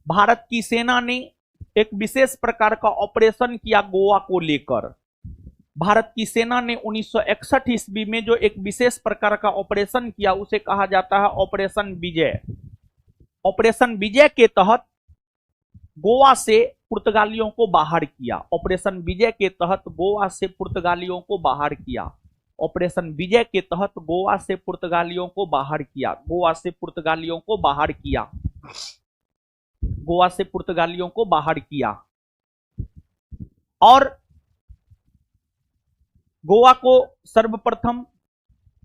भारत की सेना ने एक विशेष प्रकार का ऑपरेशन किया गोवा को लेकर। भारत की सेना ने 1961 ईस्वी में जो एक विशेष प्रकार का ऑपरेशन किया उसे कहा जाता है ऑपरेशन विजय। ऑपरेशन विजय के तहत गोवा से पुर्तगालियों को बाहर किया। ऑपरेशन विजय के तहत गोवा से पुर्तगालियों को बाहर किया। ऑपरेशन विजय के तहत गोवा से पुर्तगालियों को बाहर किया। गोवा से पुर्तगालियों को बाहर किया। गोवा से पुर्तगालियों को बाहर किया और गोवा को सर्वप्रथम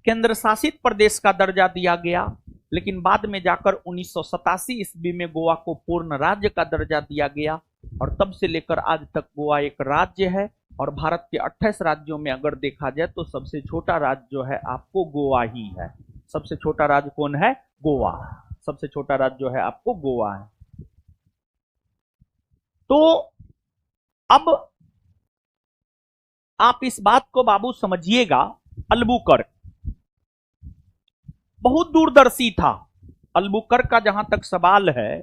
केंद्र शासित प्रदेश का दर्जा दिया गया, लेकिन बाद में जाकर 1987 ईस्वी में गोवा को पूर्ण राज्य का दर्जा दिया गया और तब से लेकर आज तक गोवा एक राज्य है। और भारत के 28 राज्यों में अगर देखा जाए तो सबसे छोटा राज्य जो है आपको गोवा ही है। सबसे छोटा राज्य कौन है? गोवा। सबसे छोटा राज्य जो है आपको गोवा है। तो अब आप इस बात को बाबू समझिएगा, अल्बुकर्क बहुत दूरदर्शी था। अल्बुकर्क का जहां तक सवाल है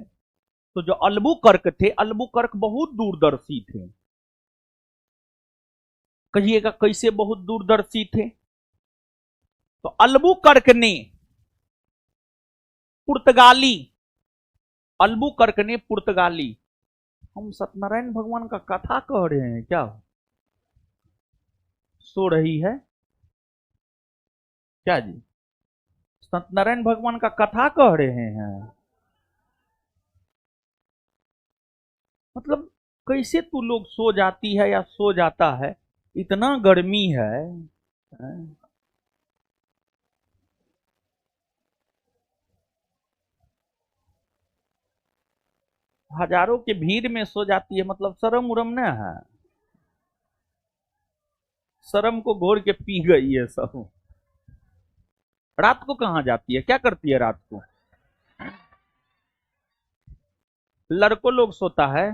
तो जो अल्बुकर्क थे, अल्बुकर्क बहुत दूरदर्शी थे। कहिएगा कैसे बहुत दूरदर्शी थे? तो अल्बुकर्क ने पुर्तगाली, हम सत्यनारायण भगवान का कथा कह रहे हैं क्या? सो रही है क्या जी? सत्यनारायण भगवान का कथा कह रहे हैं? मतलब कैसे तू लोग सो जाती है या सो जाता है? इतना गर्मी है। हजारों के भीड़ में सो जाती है, मतलब शर्म उरम न है? शर्म को घोर के पी गई है सब। रात को कहां जाती है? क्या करती है रात को? लड़कों लोग सोता है।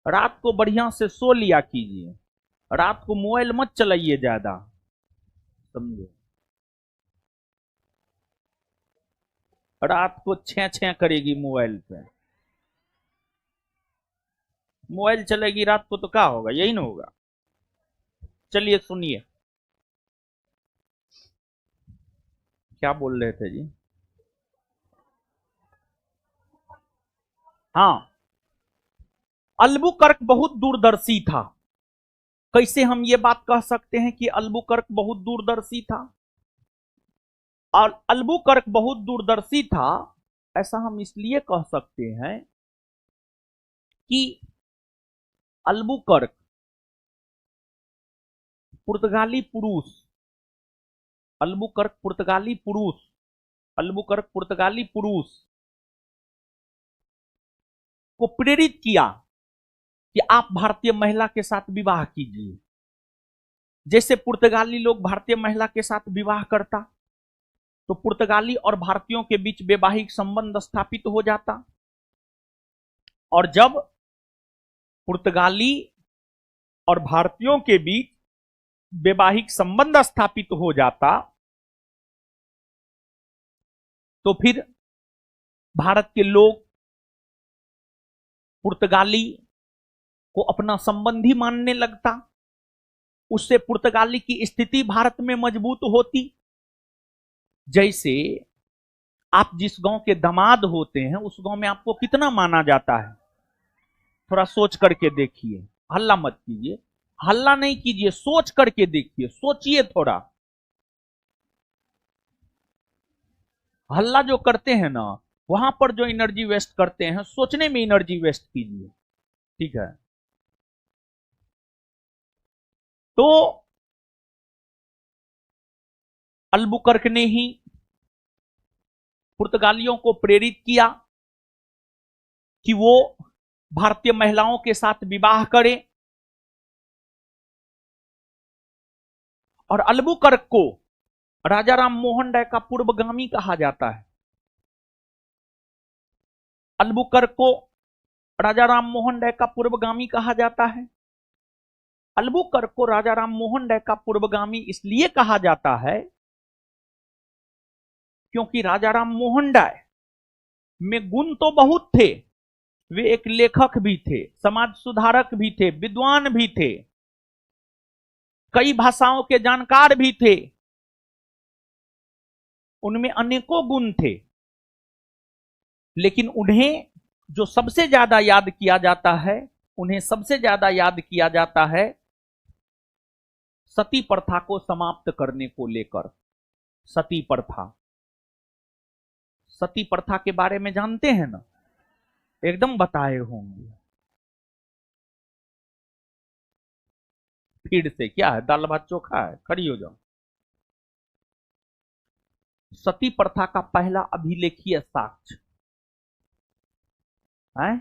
रात को बढ़िया से सो लिया कीजिए। रात को मोबाइल मत चलाइए ज्यादा, समझे? रात को छे छे करेगी मोबाइल पे। मोबाइल चलेगी रात को तो क्या होगा? यही ना होगा। चलिए सुनिए, क्या बोल रहे थे जी? हाँ, अल्बुकर्क बहुत दूरदर्शी था। कैसे हम ये बात कह सकते हैं कि अल्बुकर्क बहुत दूरदर्शी था? और अल्बुकर्क बहुत दूरदर्शी था ऐसा हम इसलिए कह सकते हैं कि अल्बुकर्क पुर्तगाली पुरुष, अल्बुकर्क पुर्तगाली पुरुष, अल्बुकर्क पुर्तगाली पुरुष को प्रेरित किया कि आप भारतीय महिला के साथ विवाह कीजिए। जैसे पुर्तगाली लोग भारतीय महिला के साथ विवाह करता तो पुर्तगाली और भारतीयों के बीच वैवाहिक संबंध स्थापित हो जाता, और जब पुर्तगाली और भारतीयों के बीच वैवाहिक संबंध स्थापित हो जाता तो फिर भारत के लोग पुर्तगाली को अपना संबंधी मानने लगता। उससे पुर्तगाली की स्थिति भारत में मजबूत होती। जैसे आप जिस गांव के दामाद होते हैं उस गांव में आपको कितना माना जाता है, थोड़ा सोच करके देखिए। हल्ला मत कीजिए, हल्ला नहीं कीजिए, सोच करके देखिए, सोचिए थोड़ा। हल्ला जो करते हैं ना, वहां पर जो एनर्जी वेस्ट करते हैं, सोचने में एनर्जी वेस्ट कीजिए, ठीक है। तो अल्बुकर्क ने ही पुर्तगालियों को प्रेरित किया कि वो भारतीय महिलाओं के साथ विवाह करें, और अल्बुकर्क को राजा राम मोहन राय का पूर्वगामी कहा जाता है। अल्बुकर्क को राजा राम मोहन राय का पूर्वगामी कहा जाता है। अल्बुकर्क को राजा राम मोहन राय का पूर्वगामी इसलिए कहा जाता है क्योंकि राजा राम मोहन राय में गुण तो बहुत थे। वे एक लेखक भी थे, समाज सुधारक भी थे, विद्वान भी थे, कई भाषाओं के जानकार भी थे, उनमें अनेकों गुण थे। लेकिन उन्हें जो सबसे ज्यादा याद किया जाता है, उन्हें सबसे ज्यादा याद किया जाता है सती प्रथा को समाप्त करने को लेकर। सती प्रथा, सती प्रथा के बारे में जानते हैं ना, एकदम बताए होंगे। फिर से क्या है, दाल भात चोखा है, खड़ी हो जाओ। सती प्रथा का पहला अभिलेखीय साक्ष्य है,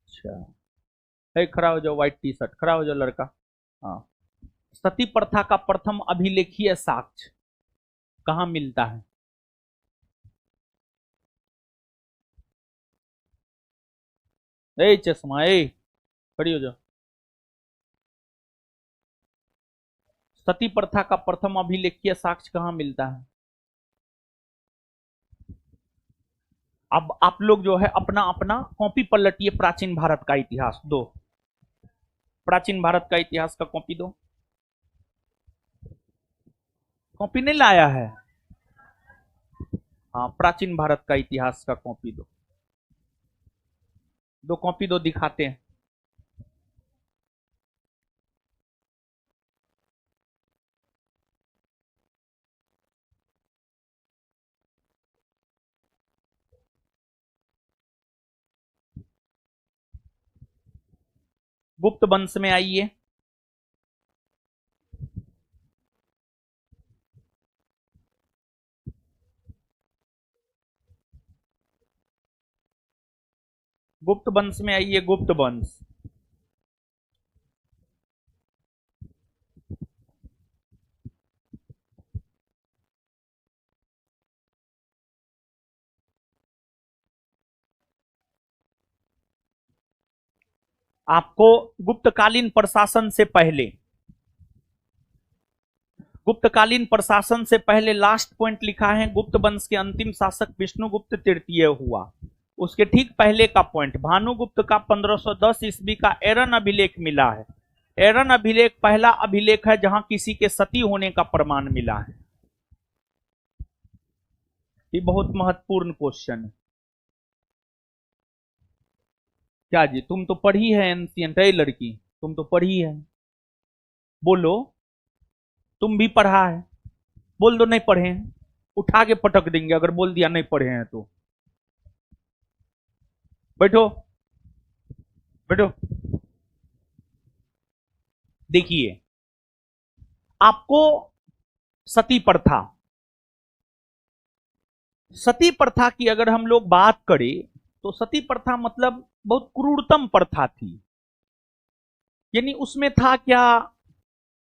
अच्छा, खड़ा हो जाओ, व्हाइट टी शर्ट, खड़ा हो जाओ लड़का। हाँ, सती प्रथा का प्रथम अभिलेखीय साक्ष्य कहां मिलता है? चश्मा, खड़ी हो जाओ। सती प्रथा का प्रथम अभिलेखीय साक्ष्य कहां मिलता है? अब आप लोग जो है अपना अपना कॉपी पलटिए, प्राचीन भारत का इतिहास दो, प्राचीन भारत का इतिहास का कॉपी दो। कॉपी नहीं लाया है? हाँ, प्राचीन भारत का इतिहास का कॉपी दो, दो कॉपी दो, दिखाते हैं। गुप्त वंश में आइए। गुप्त वंश में आइए, गुप्त वंश। आपको गुप्तकालीन प्रशासन से पहले, गुप्तकालीन प्रशासन से पहले लास्ट पॉइंट लिखा है, गुप्त वंश के अंतिम शासक विष्णुगुप्त तृतीय हुआ। उसके ठीक पहले का पॉइंट, भानुगुप्त का 1510 ईस्वी का एरन अभिलेख मिला है। एरन अभिलेख पहला अभिलेख है जहां किसी के सती होने का प्रमाण मिला है। ये बहुत महत्वपूर्ण क्वेश्चन है। क्या जी, तुम तो पढ़ी है एंशिएंट, है लड़की, तुम तो पढ़ी है, बोलो। तुम भी पढ़ा है, बोल दो नहीं पढ़े हैं, उठा के पटक देंगे अगर बोल दिया नहीं पढ़े हैं तो। बैठो बैठो। देखिए, आपको सती प्रथा, सती प्रथा की अगर हम लोग बात करें तो सती प्रथा मतलब बहुत क्रूरतम प्रथा थी। यानी उसमें था क्या,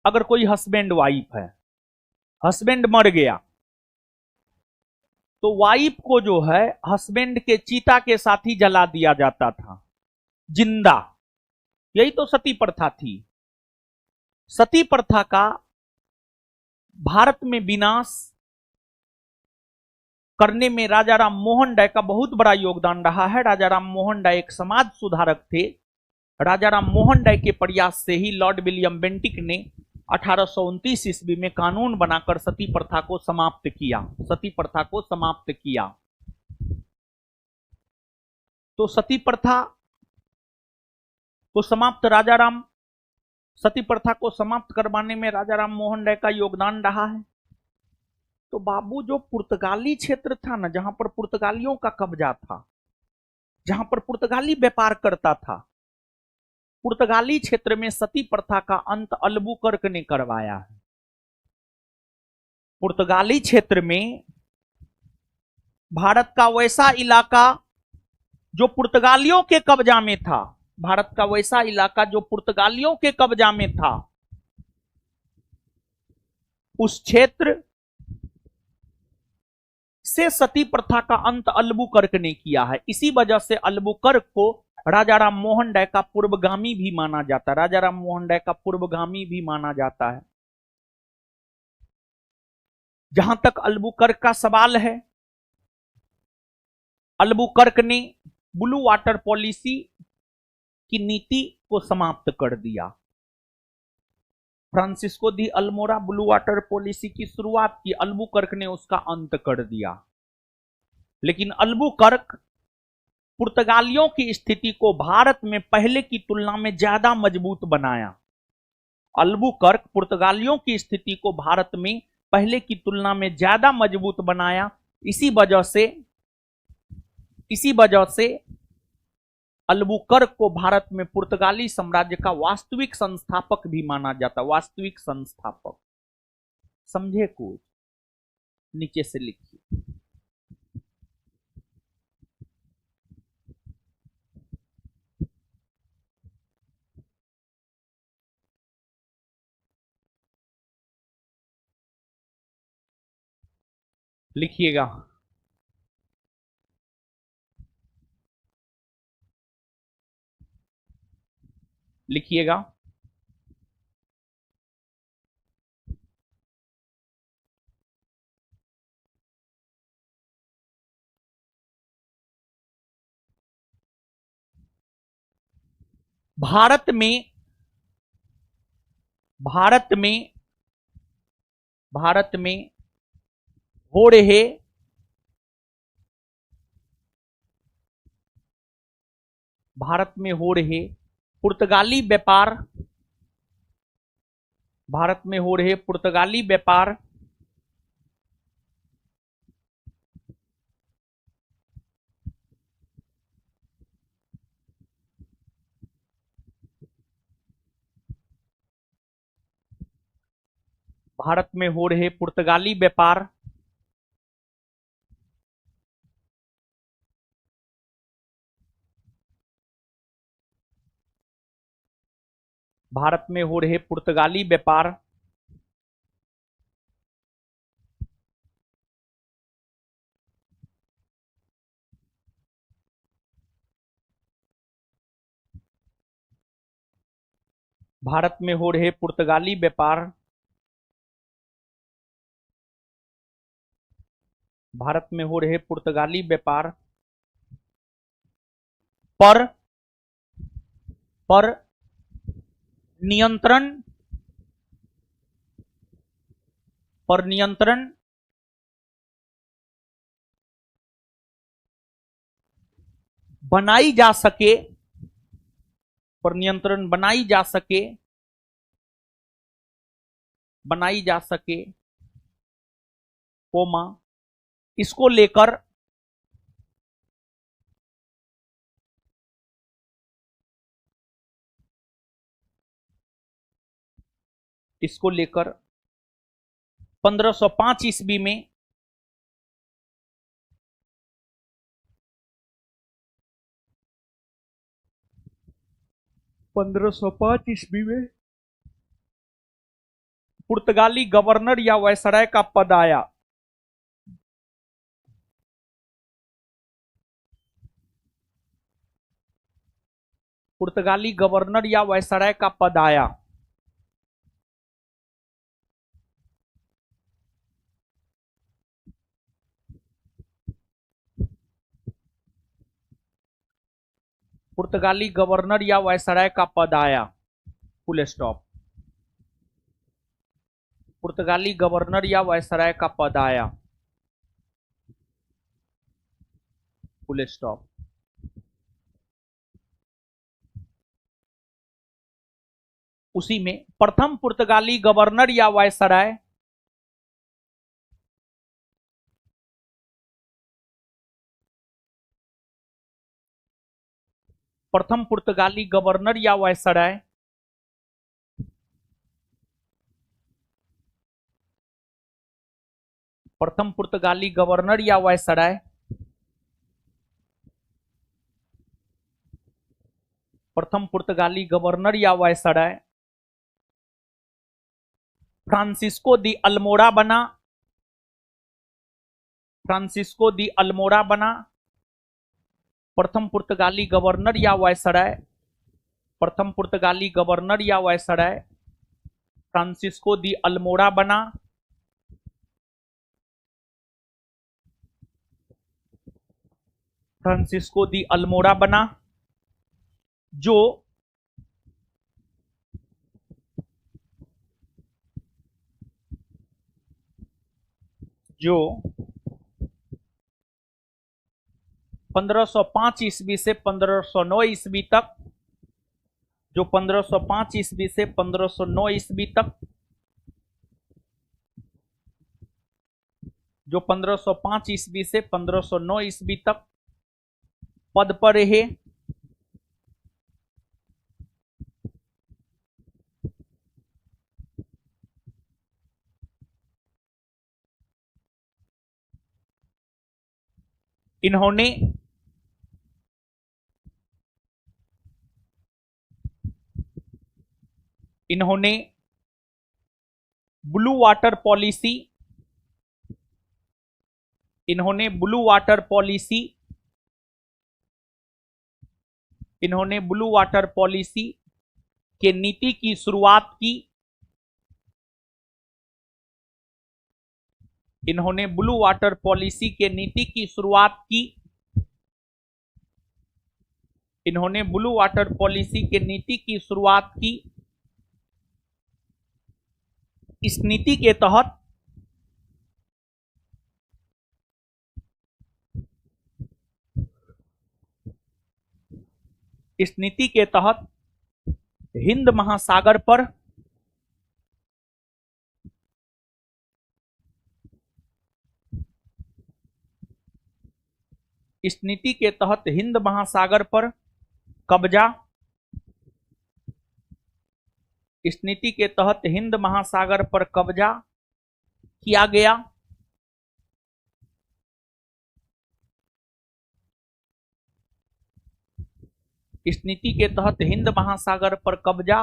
अगर कोई हस्बैंड वाइफ है, हस्बैंड मर गया तो वाइफ को जो है हस्बैंड के चीता के साथ ही जला दिया जाता था, जिंदा। यही तो सती प्रथा थी। सती प्रथा का भारत में विनाश करने में राजा राम मोहन राय का बहुत बड़ा योगदान रहा है। राजा राम मोहन राय एक समाज सुधारक थे। राजा राम मोहन राय के प्रयास से ही लॉर्ड विलियम बेंटिक ने 1829 ईस्वी में कानून बनाकर सती प्रथा को समाप्त किया, सती प्रथा को समाप्त किया। तो सती प्रथा को समाप्त राजा राम, सती प्रथा को समाप्त करवाने में राजा राम मोहन राय का योगदान रहा है। तो बाबू, जो पुर्तगाली क्षेत्र था ना, जहां पर पुर्तगालियों का कब्जा था, जहां पर पुर्तगाली व्यापार करता था, पुर्तगाली क्षेत्र में सती प्रथा का अंत अल्बुकर्क ने करवाया है। पुर्तगाली क्षेत्र में भारत का वैसा इलाका जो पुर्तगालियों के कब्जा में था, भारत का वैसा इलाका जो पुर्तगालियों के कब्जा में था, उस क्षेत्र से सती प्रथा का अंत अल्बुकर्क ने किया है। इसी वजह से अल्बुकर्क को राजा राम मोहन राय का पूर्वगामी भी माना जाता है, राजा राम मोहन राय का पूर्वगामी भी माना जाता है। जहां तक अल्बुकर्क का सवाल है, अल्बुकर्क ने ब्लू वाटर पॉलिसी की नीति को समाप्त कर दिया। फ्रांसिस्को दी अल्मोरा ब्लू वाटर पॉलिसी की शुरुआत की, अल्बुकर्क ने उसका अंत कर दिया। लेकिन अल्बुकर्क पुर्तगालियों की स्थिति को भारत में पहले की तुलना में ज्यादा मजबूत बनाया। अल्बुकर्क पुर्तगालियों की स्थिति को भारत में पहले की तुलना में ज्यादा मजबूत बनाया। इसी वजह से अल्बुकर्क को भारत में पुर्तगाली साम्राज्य का वास्तविक संस्थापक भी माना जाता, वास्तविक संस्थापक। समझे कुछ? नीचे से लिखिए। लिखिएगा। लिखिएगा। भारत में भारत में भारत में हो रहे भारत में हो रहे पुर्तगाली व्यापार, भारत में हो रहे पुर्तगाली व्यापार भारत में हो रहे पुर्तगाली व्यापार भारत में हो रहे पुर्तगाली व्यापार भारत में हो रहे पुर्तगाली व्यापार भारत में हो रहे पुर्तगाली व्यापार पर पर नियंत्रण बनाई जा सके, पर नियंत्रण बनाई जा सके, कोमा, इसको लेकर इसको लेकर 1505 ईस्वी में 1505 ईस्वी में पुर्तगाली गवर्नर या वायसराय का पद आया। पुर्तगाली गवर्नर या वायसराय का पद आया। पुर्तगाली गवर्नर या वायसराय का पद आया। Full stop. पुर्तगाली गवर्नर या वायसराय का पद आया। Full stop. उसी में प्रथम पुर्तगाली गवर्नर या वायसराय प्रथम पुर्तगाली गवर्नर या वायसराय प्रथम पुर्तगाली गवर्नर या वायसराय प्रथम पुर्तगाली गवर्नर या वायसराय फ्रांसिस्को दी अल्मोड़ा बना। फ्रांसिस्को दी अल्मोड़ा बना प्रथम पुर्तगाली गवर्नर या वायसराय। प्रथम पुर्तगाली गवर्नर या वायसराय फ्रांसिस्को दी अल्मोड़ा बना। फ्रांसिस्को दी अल्मोड़ा बना जो जो 1505 ईस्वी से 1509 ईस्वी तक जो 1505 ईस्वी से 1509 ईस्वी तक जो 1505 ईस्वी से 1509 ईस्वी तक पद पर रहे। इन्होंने इन्होंने ब्लू वाटर पॉलिसी इन्होंने ब्लू वाटर पॉलिसी इन्होंने ब्लू वाटर पॉलिसी के नीति की शुरुआत की। इन्होंने ब्लू वाटर पॉलिसी के नीति की शुरुआत की। इन्होंने ब्लू वाटर पॉलिसी के नीति की शुरुआत की। इस नीति के तहत इस नीति के तहत हिंद महासागर पर इस नीति के तहत हिंद महासागर पर कब्जा इस नीति के तहत हिंद महासागर पर कब्जा किया गया। इस नीति के तहत हिंद महासागर पर कब्जा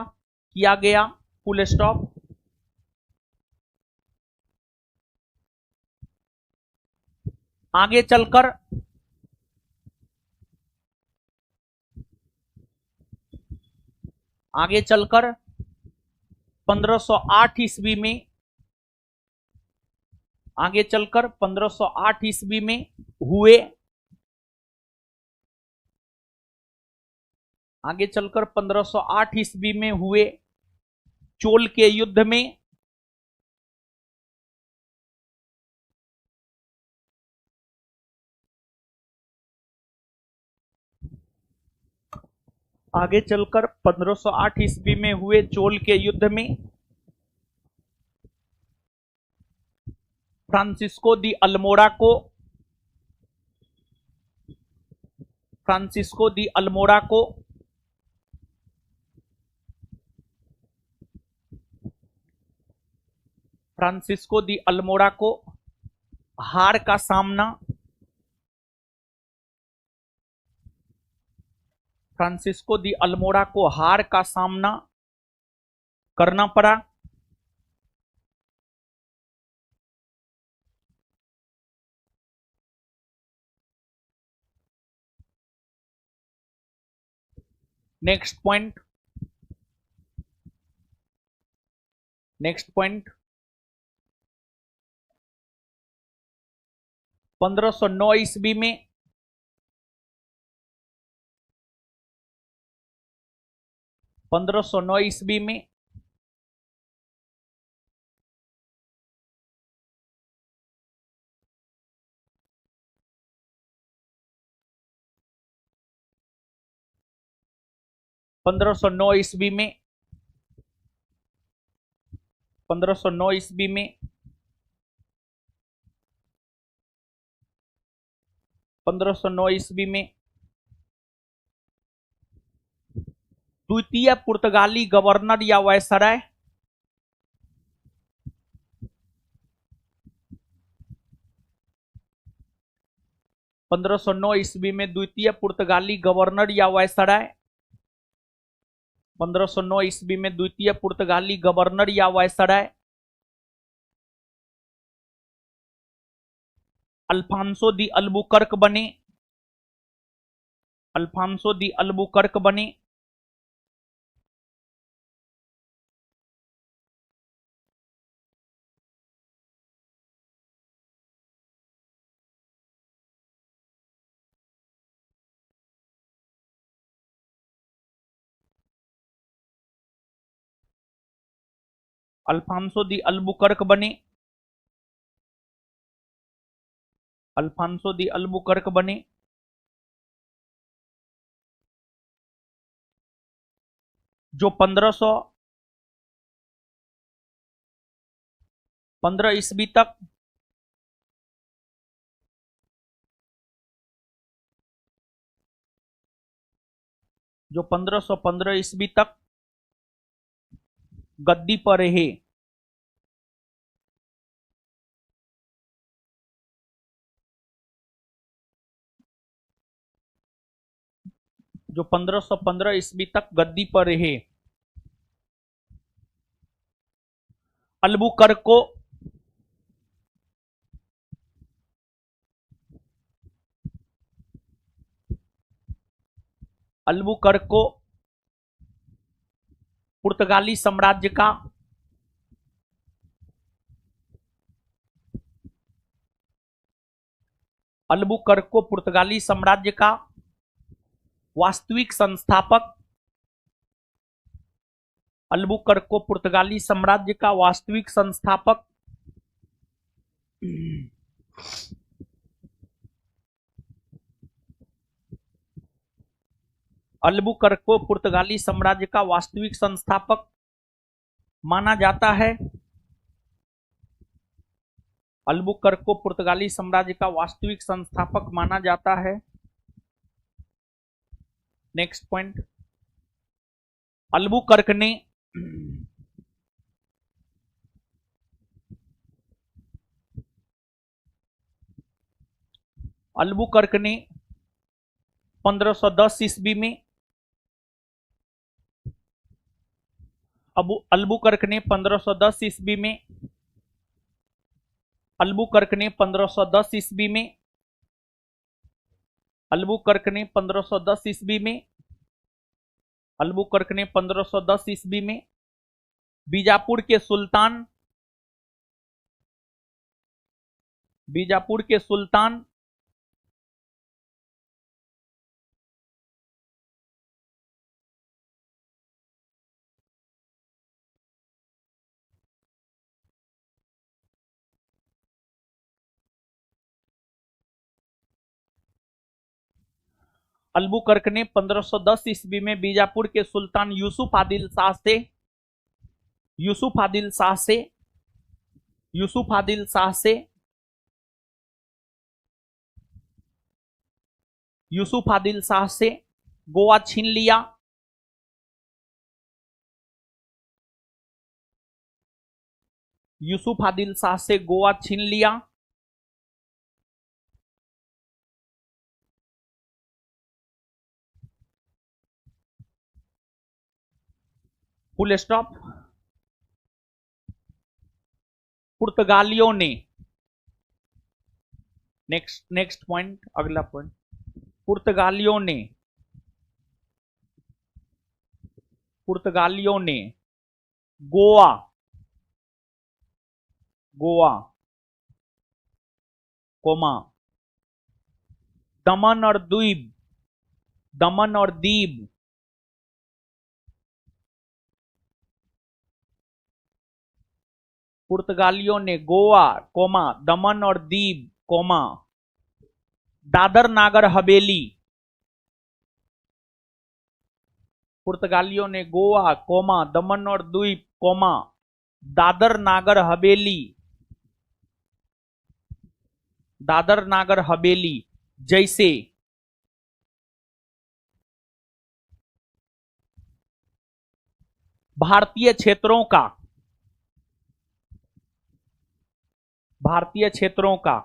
किया गया। Full stop. आगे चलकर आगे चलकर 1508 ईस्वी में आगे चलकर 1508 ईस्वी में हुए आगे चलकर 1508 ईस्वी में हुए चोल के युद्ध में आगे चलकर 1508 ईस्वी में हुए चोल के युद्ध में फ्रांसिस्को दी अल्मोड़ा को फ्रांसिस्को दी अल्मोड़ा को फ्रांसिस्को दी अल्मोड़ा को हार का सामना फ्रांसिस्को दी अल्मोड़ा को हार का सामना करना पड़ा। नेक्स्ट पॉइंट 1509 ईस्वी में 1509 ईस्वी में पंद्रह सौ नौ ईस्वी में 1509 ईस्वी में 1509 ईस्वी में द्वितीय पुर्तगाली गवर्नर या वायसराय 1509 ईस्वी में द्वितीय पुर्तगाली गवर्नर या वायसराय 1509 ईस्वी में द्वितीय पुर्तगाली गवर्नर या वायसराय अल्फांसो दी अल्बुकर्क बने। अल्फांसो दी अल्बुकर्क बने। अल्फांसो दी अल्बुकर्क बने। अल्फांसो दी अल्बुकर्क बने। जो 1515 ईस्वी तक जो 1515 ईस्वी तक गद्दी पर रहे। जो 1515 ईस्वी तक गद्दी पर रहे। अल्बुकर्क को पुर्तगाली साम्राज्य का अल्बुकर्क को पुर्तगाली साम्राज्य का वास्तविक संस्थापक अल्बुकर्क को पुर्तगाली साम्राज्य का वास्तविक संस्थापक अल्बुकर्क को पुर्तगाली साम्राज्य का वास्तविक संस्थापक माना जाता है। अल्बुकर्क को पुर्तगाली साम्राज्य का वास्तविक संस्थापक माना जाता है। नेक्स्ट पॉइंट अल्बुकर्क ने अल्बुकर्क ने 1510 ईस्वी में अल्बुकर्क ने 1510 ईस्वी में अल्बुकर्क ने 1510 ईस्वी में अल्बुकर्क ने 1510 ईस्वी में अल्बुकर्क ने 1510 ईस्वी में बीजापुर के सुल्तान अल्बुकर्क ने 1510 ईस्वी में बीजापुर के सुल्तान यूसुफ आदिल शाह से गोवा छीन लिया। यूसुफ आदिल शाह से गोवा छीन लिया। Full stop. पुर्तगालियों ने, नेक्स्ट पॉइंट, अगला पॉइंट, पुर्तगालियों ने गोवा कोमा दमन और दीव पुर्तगालियों ने गोवा कोमा दमन और दीव कोमा दादर नागर हवेली, पुर्तगालियों ने गोवा कोमा दमन और द्वीप कोमा दादर नागर हवेली जैसे भारतीय क्षेत्रों का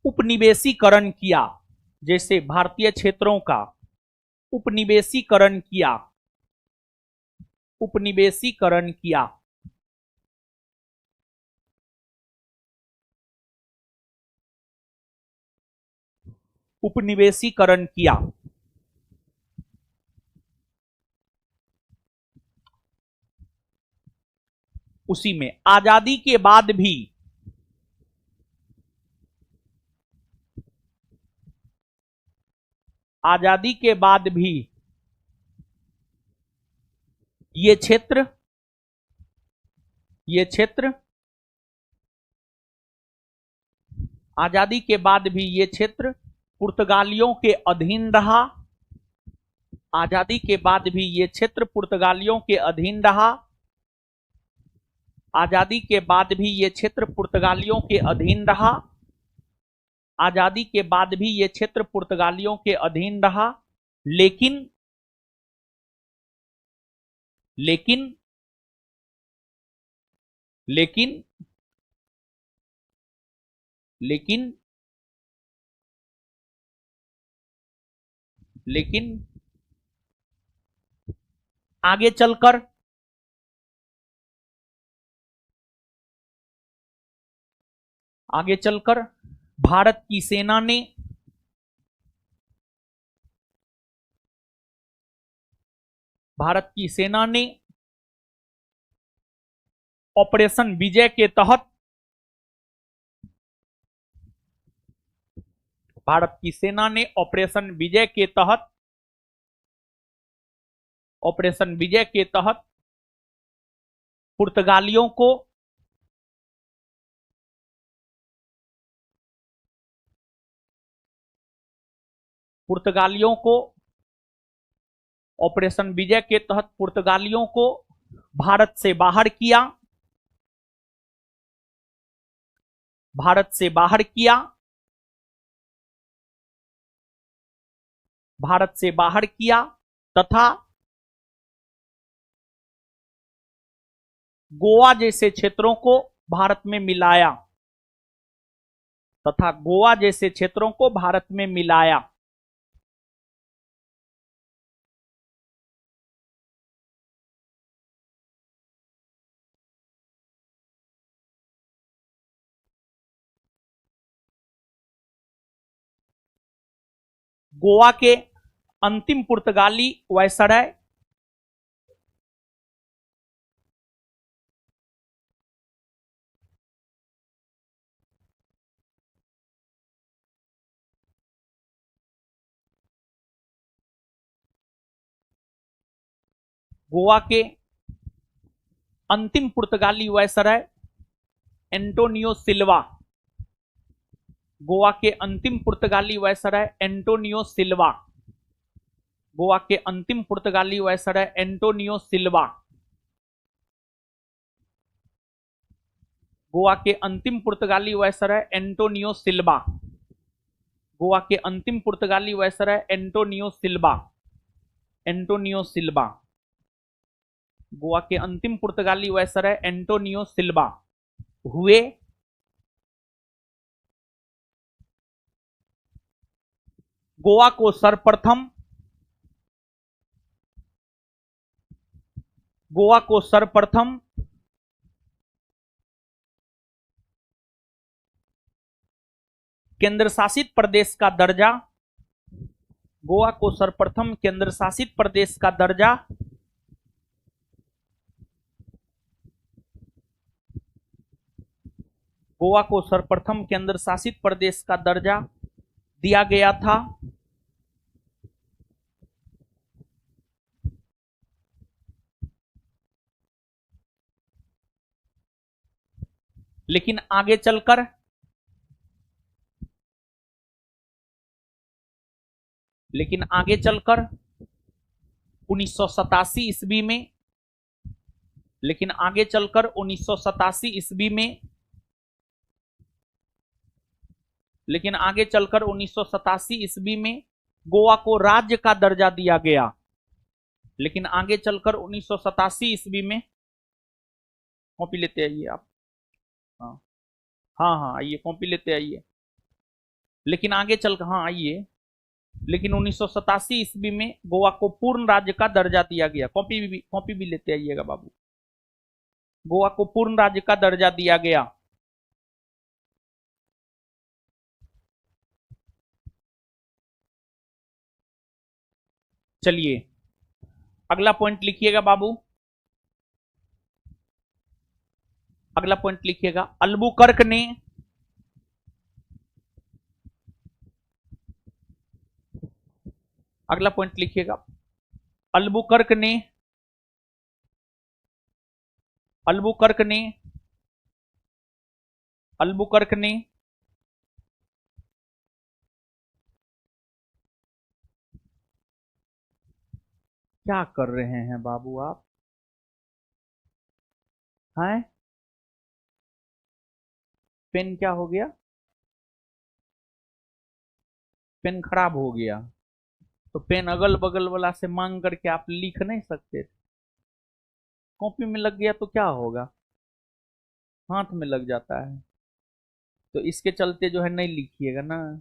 उपनिवेशीकरण किया, जैसे भारतीय क्षेत्रों का उपनिवेशीकरण किया। उसी में आजादी के बाद भी ये क्षेत्र आजादी के बाद भी ये क्षेत्र पुर्तगालियों के अधीन रहा। आजादी के बाद भी ये क्षेत्र पुर्तगालियों के अधीन रहा। आजादी के बाद भी ये क्षेत्र पुर्तगालियों के अधीन रहा। आजादी के बाद भी ये क्षेत्र पुर्तगालियों के अधीन रहा। लेकिन आगे चलकर भारत की सेना ने ऑपरेशन विजय के तहत पुर्तगालियों को ऑपरेशन विजय के तहत पुर्तगालियों को भारत से बाहर किया। तथा गोवा जैसे क्षेत्रों को भारत में मिलाया। गोवा के अंतिम पुर्तगाली वायसराय एंटोनियो सिल्वा। गोवा के अंतिम पुर्तगाली वायसराय एंटोनियो सिल्वा। गोवा के अंतिम पुर्तगाली वायसराय एंटोनियो सिल्वा। गोवा के अंतिम पुर्तगाली वायसराय एंटोनियो सिल्वा। गोवा के अंतिम पुर्तगाली वायसराय एंटोनियो सिल्वा। गोवा के अंतिम पुर्तगाली वायसराय एंटोनियो सिल्वा हुए। गोवा को सर्वप्रथम केंद्र शासित प्रदेश का दर्जा, गोवा को सर्वप्रथम केंद्र शासित प्रदेश का दर्जा गोवा को सर्वप्रथम केंद्र शासित प्रदेश का दर्जा दिया गया था। लेकिन आगे चलकर लेकिन आगे चलकर 1987 ईस्वी में लेकिन आगे चलकर 1987 ईस्वी में लेकिन आगे चलकर 1987 ईस्वी में गोवा को राज्य का दर्जा दिया गया। लेकिन आगे चलकर 1987 ईस्वी में, कॉपी लेते आइए आप, हाँ हाँ हाँ आइए कॉपी लेते आइए। लेकिन आगे चलकर, हाँ आइए, लेकिन 1987 ईस्वी में गोवा को पूर्ण राज्य का दर्जा दिया गया। कॉपी भी लेते आइएगा बाबू। गोवा को पूर्ण राज्य का दर्जा दिया गया। चलिए अगला पॉइंट लिखिएगा बाबू, अगला पॉइंट लिखिएगा। अल्बुकर्क ने अगला पॉइंट लिखिएगा। अल्बुकर्क ने अल्बुकर्क ने अल्बुकर्क ने क्या कर रहे हैं बाबू आप? हैं? पेन क्या हो गया? पेन खराब हो गया तो पेन अगल बगल वाला से मांग करके आप लिख नहीं सकते? कॉपी में लग गया तो क्या होगा? हाथ में लग जाता है। तो इसके चलते जो है नहीं लिखिएगा ना,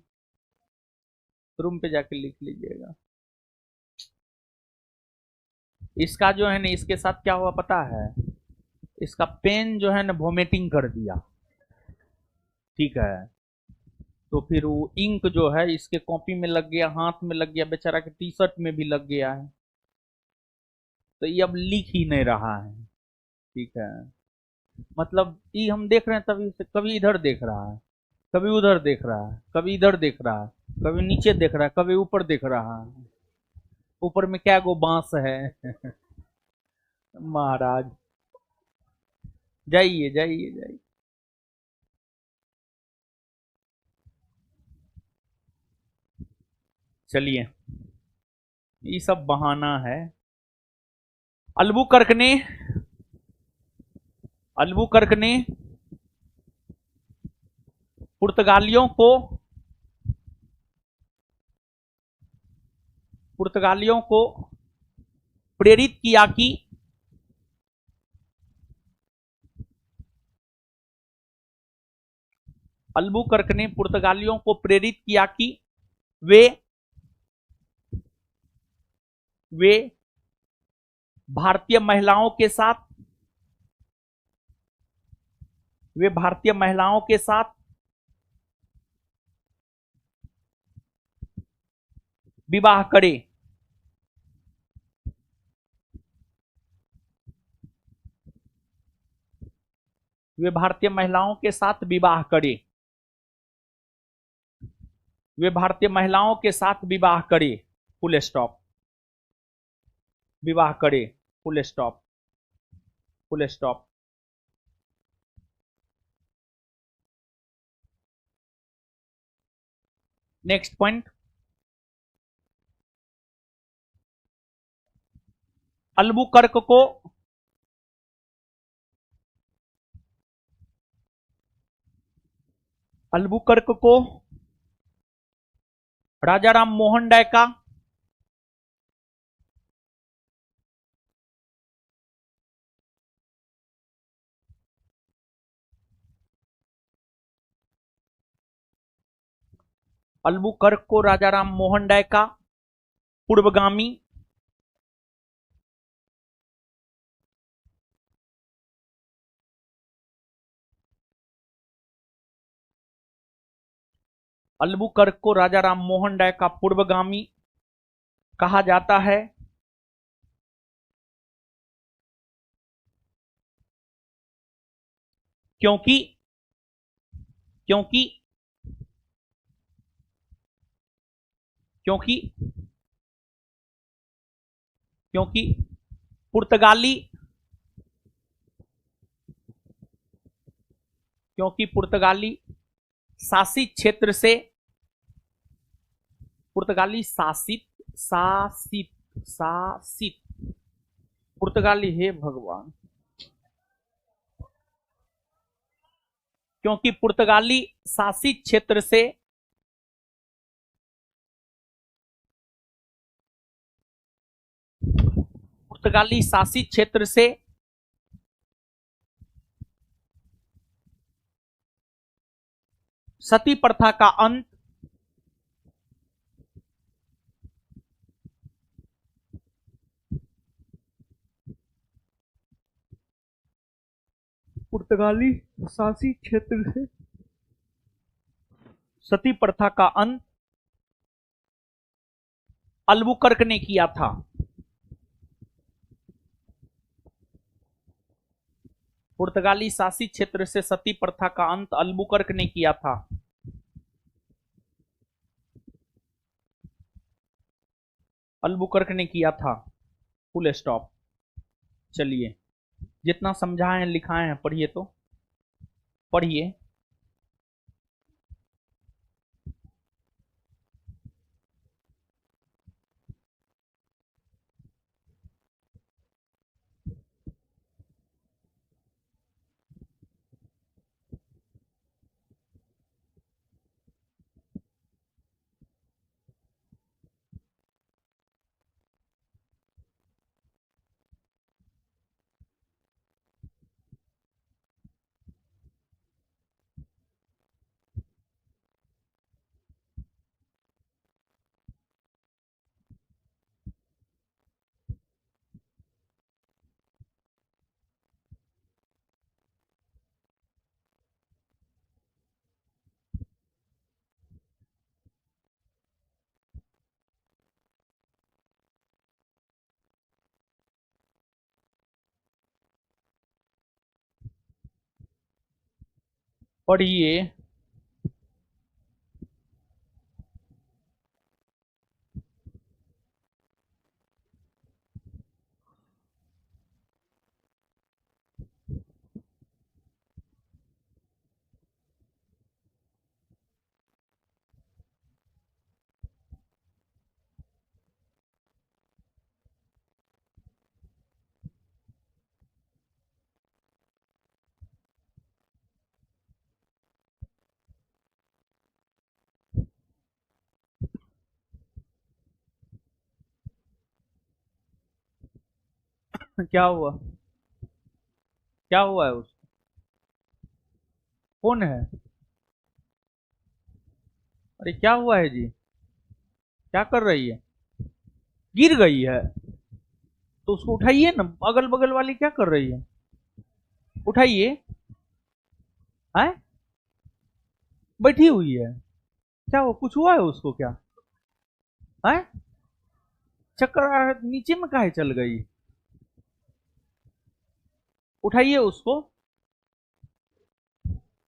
रूम पे जाके लिख लीजिएगा। इसका जो है ना, इसके साथ क्या हुआ पता है? इसका पेन जो है ना वोमिटिंग कर दिया, ठीक है। तो फिर वो इंक जो है इसके कॉपी में लग गया, हाथ में लग गया, बेचारा के टी शर्ट में भी लग गया है। तो ये अब लिख ही नहीं रहा है, ठीक है। मतलब ये हम देख रहे हैं तभी से, कभी इधर देख रहा है, कभी उधर देख रहा है, कभी इधर देख रहा है, कभी नीचे देख रहा है, कभी ऊपर देख रहा है। ऊपर में क्या गो बांस है महाराज। जाइए जाइए जाइए। चलिए ये सब बहाना है। अल्बुकर्क ने पुर्तगालियों को प्रेरित किया कि अल्बुकर्क ने पुर्तगालियों को प्रेरित किया कि वे भारतीय महिलाओं के साथ विवाह करे। वे भारतीय महिलाओं के साथ विवाह करे। वे भारतीय महिलाओं के साथ विवाह करे, फुल स्टॉप। विवाह करे, full stop, full stop. Next point. Albuquerque को राजा राम मोहन राय का अल्बुकर्क को राजा राम मोहन राय का पूर्वगामी, अल्बुकर्क को राजा राम मोहन राय का पूर्वगामी कहा जाता है। क्योंकि क्योंकि क्योंकि क्योंकि पुर्तगाली क्योंकि पुर्तगाली शासित क्षेत्र से, पुर्तगाली शासित शासित शासित पुर्तगाली, हे भगवान, क्योंकि पुर्तगाली शासित क्षेत्र से पुर्तगाली शासित क्षेत्र से सती प्रथा का अंत पुर्तगाली शासित क्षेत्र से सती प्रथा का अंत अल्बुकर्क ने किया था। पुर्तगाली शासित क्षेत्र से सती प्रथा का अंत अल्बुकर्क ने किया था। अल्बुकर्क ने किया था, फुल स्टॉप। चलिए, जितना समझाए हैं लिखाए हैं, पढ़िए तो पढ़िए। पढ़िए। क्या हुआ? क्या हुआ है उसको? कौन है? अरे क्या हुआ है जी? क्या कर रही है? गिर गई है तो उसको उठाइए ना। अगल बगल वाली क्या कर रही है? उठाइए। है, बैठी हुई है। क्या हुआ? कुछ हुआ है उसको क्या? है, चक्कर आ रहा है, नीचे में काहे चल गई? उठाइए उसको,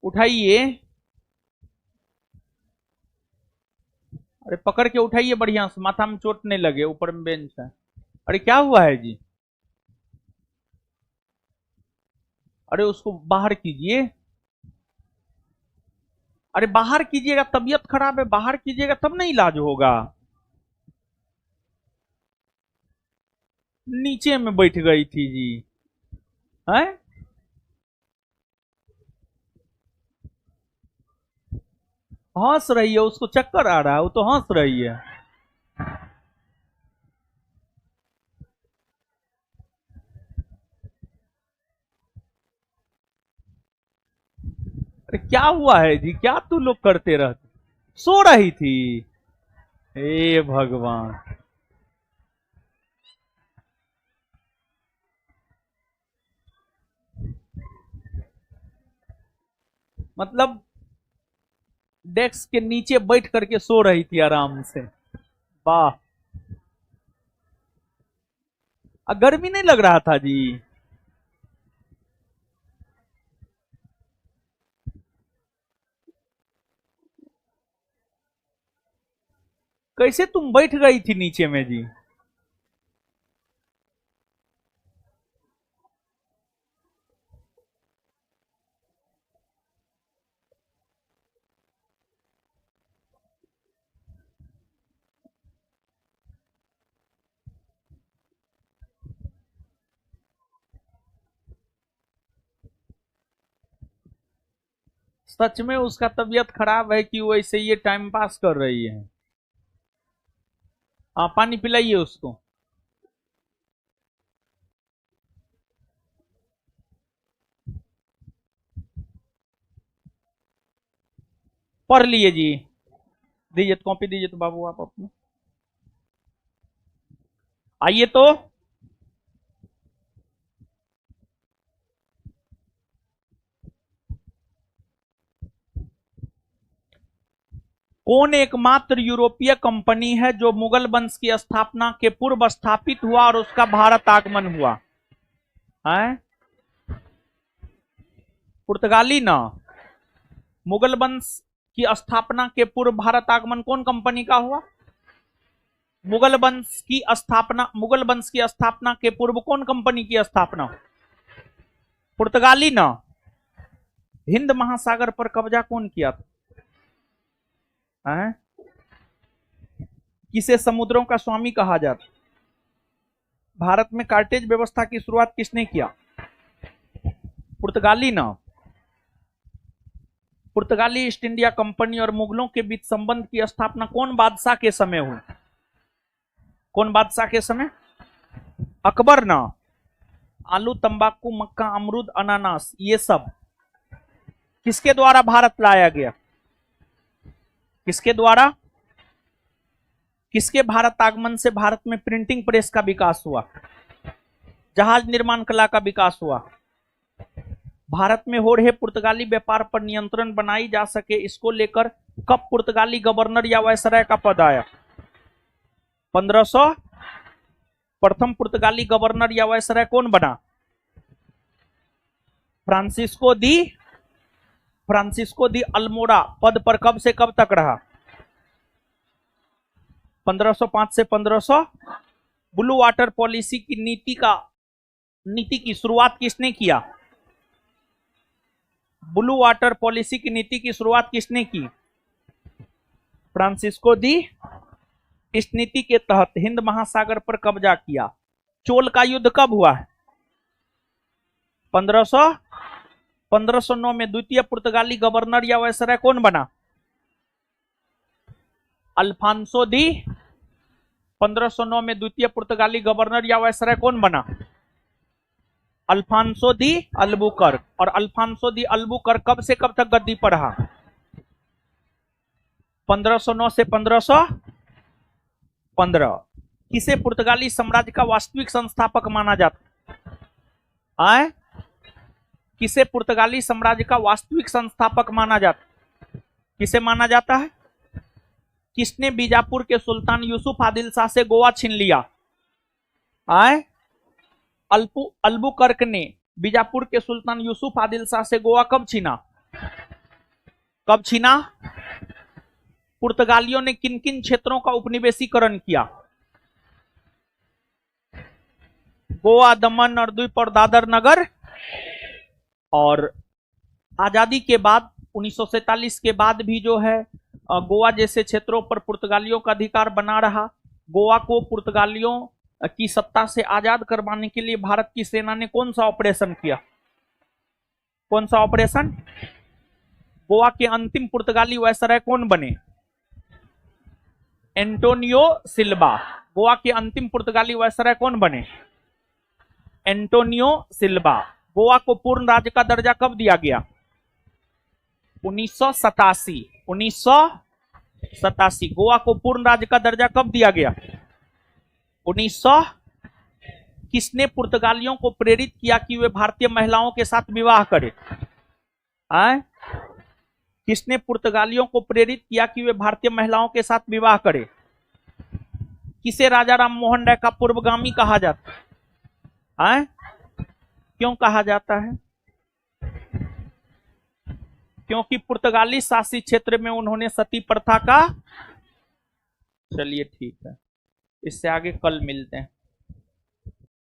उठाइए। अरे पकड़ के उठाइए बढ़िया से, माथा में चोट नहीं लगे, ऊपर में बेंच है। अरे क्या हुआ है जी? अरे उसको बाहर कीजिए। अरे बाहर कीजिएगा, तबीयत खराब है, बाहर कीजिएगा तब ना इलाज होगा। नीचे में बैठ गई थी जी। है, हंस रही है, उसको चक्कर आ रहा है, वो तो हंस रही है। अरे क्या हुआ है जी? क्या तू लोग करते रहते? सो रही थी। हे भगवान। मतलब डेस्क के नीचे बैठ करके सो रही थी आराम से। वाह। गर्मी नहीं लग रहा था जी? कैसे तुम बैठ गई थी नीचे में जी? सच में उसका तबीयत खराब है कि वैसे ये टाइम पास कर रही है? पानी पिलाइए उसको। पढ़ लिए जी? दीजिए तो, कॉपी दीजिए तो बाबू आप अपने। आइए तो। कौन एकमात्र यूरोपीय कंपनी है जो मुगल वंश की स्थापना के पूर्व स्थापित हुआ और उसका भारत आगमन हुआ है? पुर्तगाली ना। मुगल वंश की स्थापना के पूर्व भारत आगमन कौन कंपनी का हुआ? मुगल वंश की स्थापना के पूर्व कौन कंपनी की स्थापना? पुर्तगाली ना। हिंद महासागर पर कब्जा कौन किया था है? किसे समुद्रों का स्वामी कहा जाता? भारत में कार्टेज व्यवस्था की शुरुआत किसने किया? पुर्तगाली ना। पुर्तगाली ईस्ट इंडिया कंपनी और मुगलों के बीच संबंध की स्थापना कौन बादशाह के समय हुई? कौन बादशाह के समय? अकबर ना। आलू, तंबाकू, मक्का, अमरूद, अनानास, ये सब किसके द्वारा भारत लाया गया? किसके द्वारा? किसके भारत आगमन से भारत में प्रिंटिंग प्रेस का विकास हुआ? जहाज निर्माण कला का विकास हुआ? भारत में हो रहे पुर्तगाली व्यापार पर नियंत्रण बनाई जा सके, इसको लेकर कब पुर्तगाली गवर्नर या वायसराय का पद आया? 1500। प्रथम पुर्तगाली गवर्नर या वायसराय कौन बना? फ्रांसिस्को दी अल्मोड़ा पद पर कब से कब तक रहा? 1505 से 1500। ब्लू वाटर पॉलिसी की नीति की शुरुआत किसने किया? ब्लू वाटर पॉलिसी की नीति की शुरुआत किसने की? फ्रांसिस्को दी। इस नीति के तहत हिंद महासागर पर कब्जा किया। चोल का युद्ध कब हुआ है? 1500। 1509 में द्वितीय पुर्तगाली गवर्नर या वायसराय कौन बना? अल्फांसो दी। 1509 में द्वितीय पुर्तगाली गवर्नर या वायसराय कौन बना? Alfonso de Albuquerque. और अल्फांसो दी अल्बुकर्क कब से कब तक गद्दी पर रहा? 1509 से 1515। किसे पुर्तगाली साम्राज्य का वास्तविक संस्थापक माना जाता है? किसे पुर्तगाली साम्राज्य का वास्तविक संस्थापक माना जाता? किसे माना जाता है? किसने बीजापुर के सुल्तान यूसुफ आदिल शाह से गोवा छीन लिया? अल्बुकर्क ने बीजापुर के सुल्तान यूसुफ आदिल शाह से गोवा कब छीना? कब छीना? पुर्तगालियों ने किन किन क्षेत्रों का उपनिवेशीकरण किया? गोवा, दमन और द्वीप और दादर नगर। और आजादी के बाद 1947 के बाद भी जो है गोवा जैसे क्षेत्रों पर पुर्तगालियों का अधिकार बना रहा। गोवा को पुर्तगालियों की सत्ता से आजाद करवाने के लिए भारत की सेना ने कौन सा ऑपरेशन किया? कौन सा ऑपरेशन? गोवा के अंतिम पुर्तगाली वायसराय कौन बने? एंटोनियो सिल्वा। गोवा के अंतिम पुर्तगाली वायसराय कौन बने? एंटोनियो सिल्वा। गोवा को पूर्ण राज्य का दर्जा कब दिया गया? 1987। 87। गोवा को पूर्ण राज्य का दर्जा कब दिया गया? 1900। किसने पुर्तगालियों को प्रेरित किया कि वे भारतीय महिलाओं के साथ विवाह करें? किसने पुर्तगालियों को प्रेरित किया कि वे भारतीय महिलाओं के साथ विवाह करें? किसे राजा राम मोहन राय का पूर्वगामी कहा जाता है? क्यों कहा जाता है? क्योंकि पुर्तगाली शासित क्षेत्र में उन्होंने सती प्रथा का। चलिए ठीक है, इससे आगे कल मिलते हैं।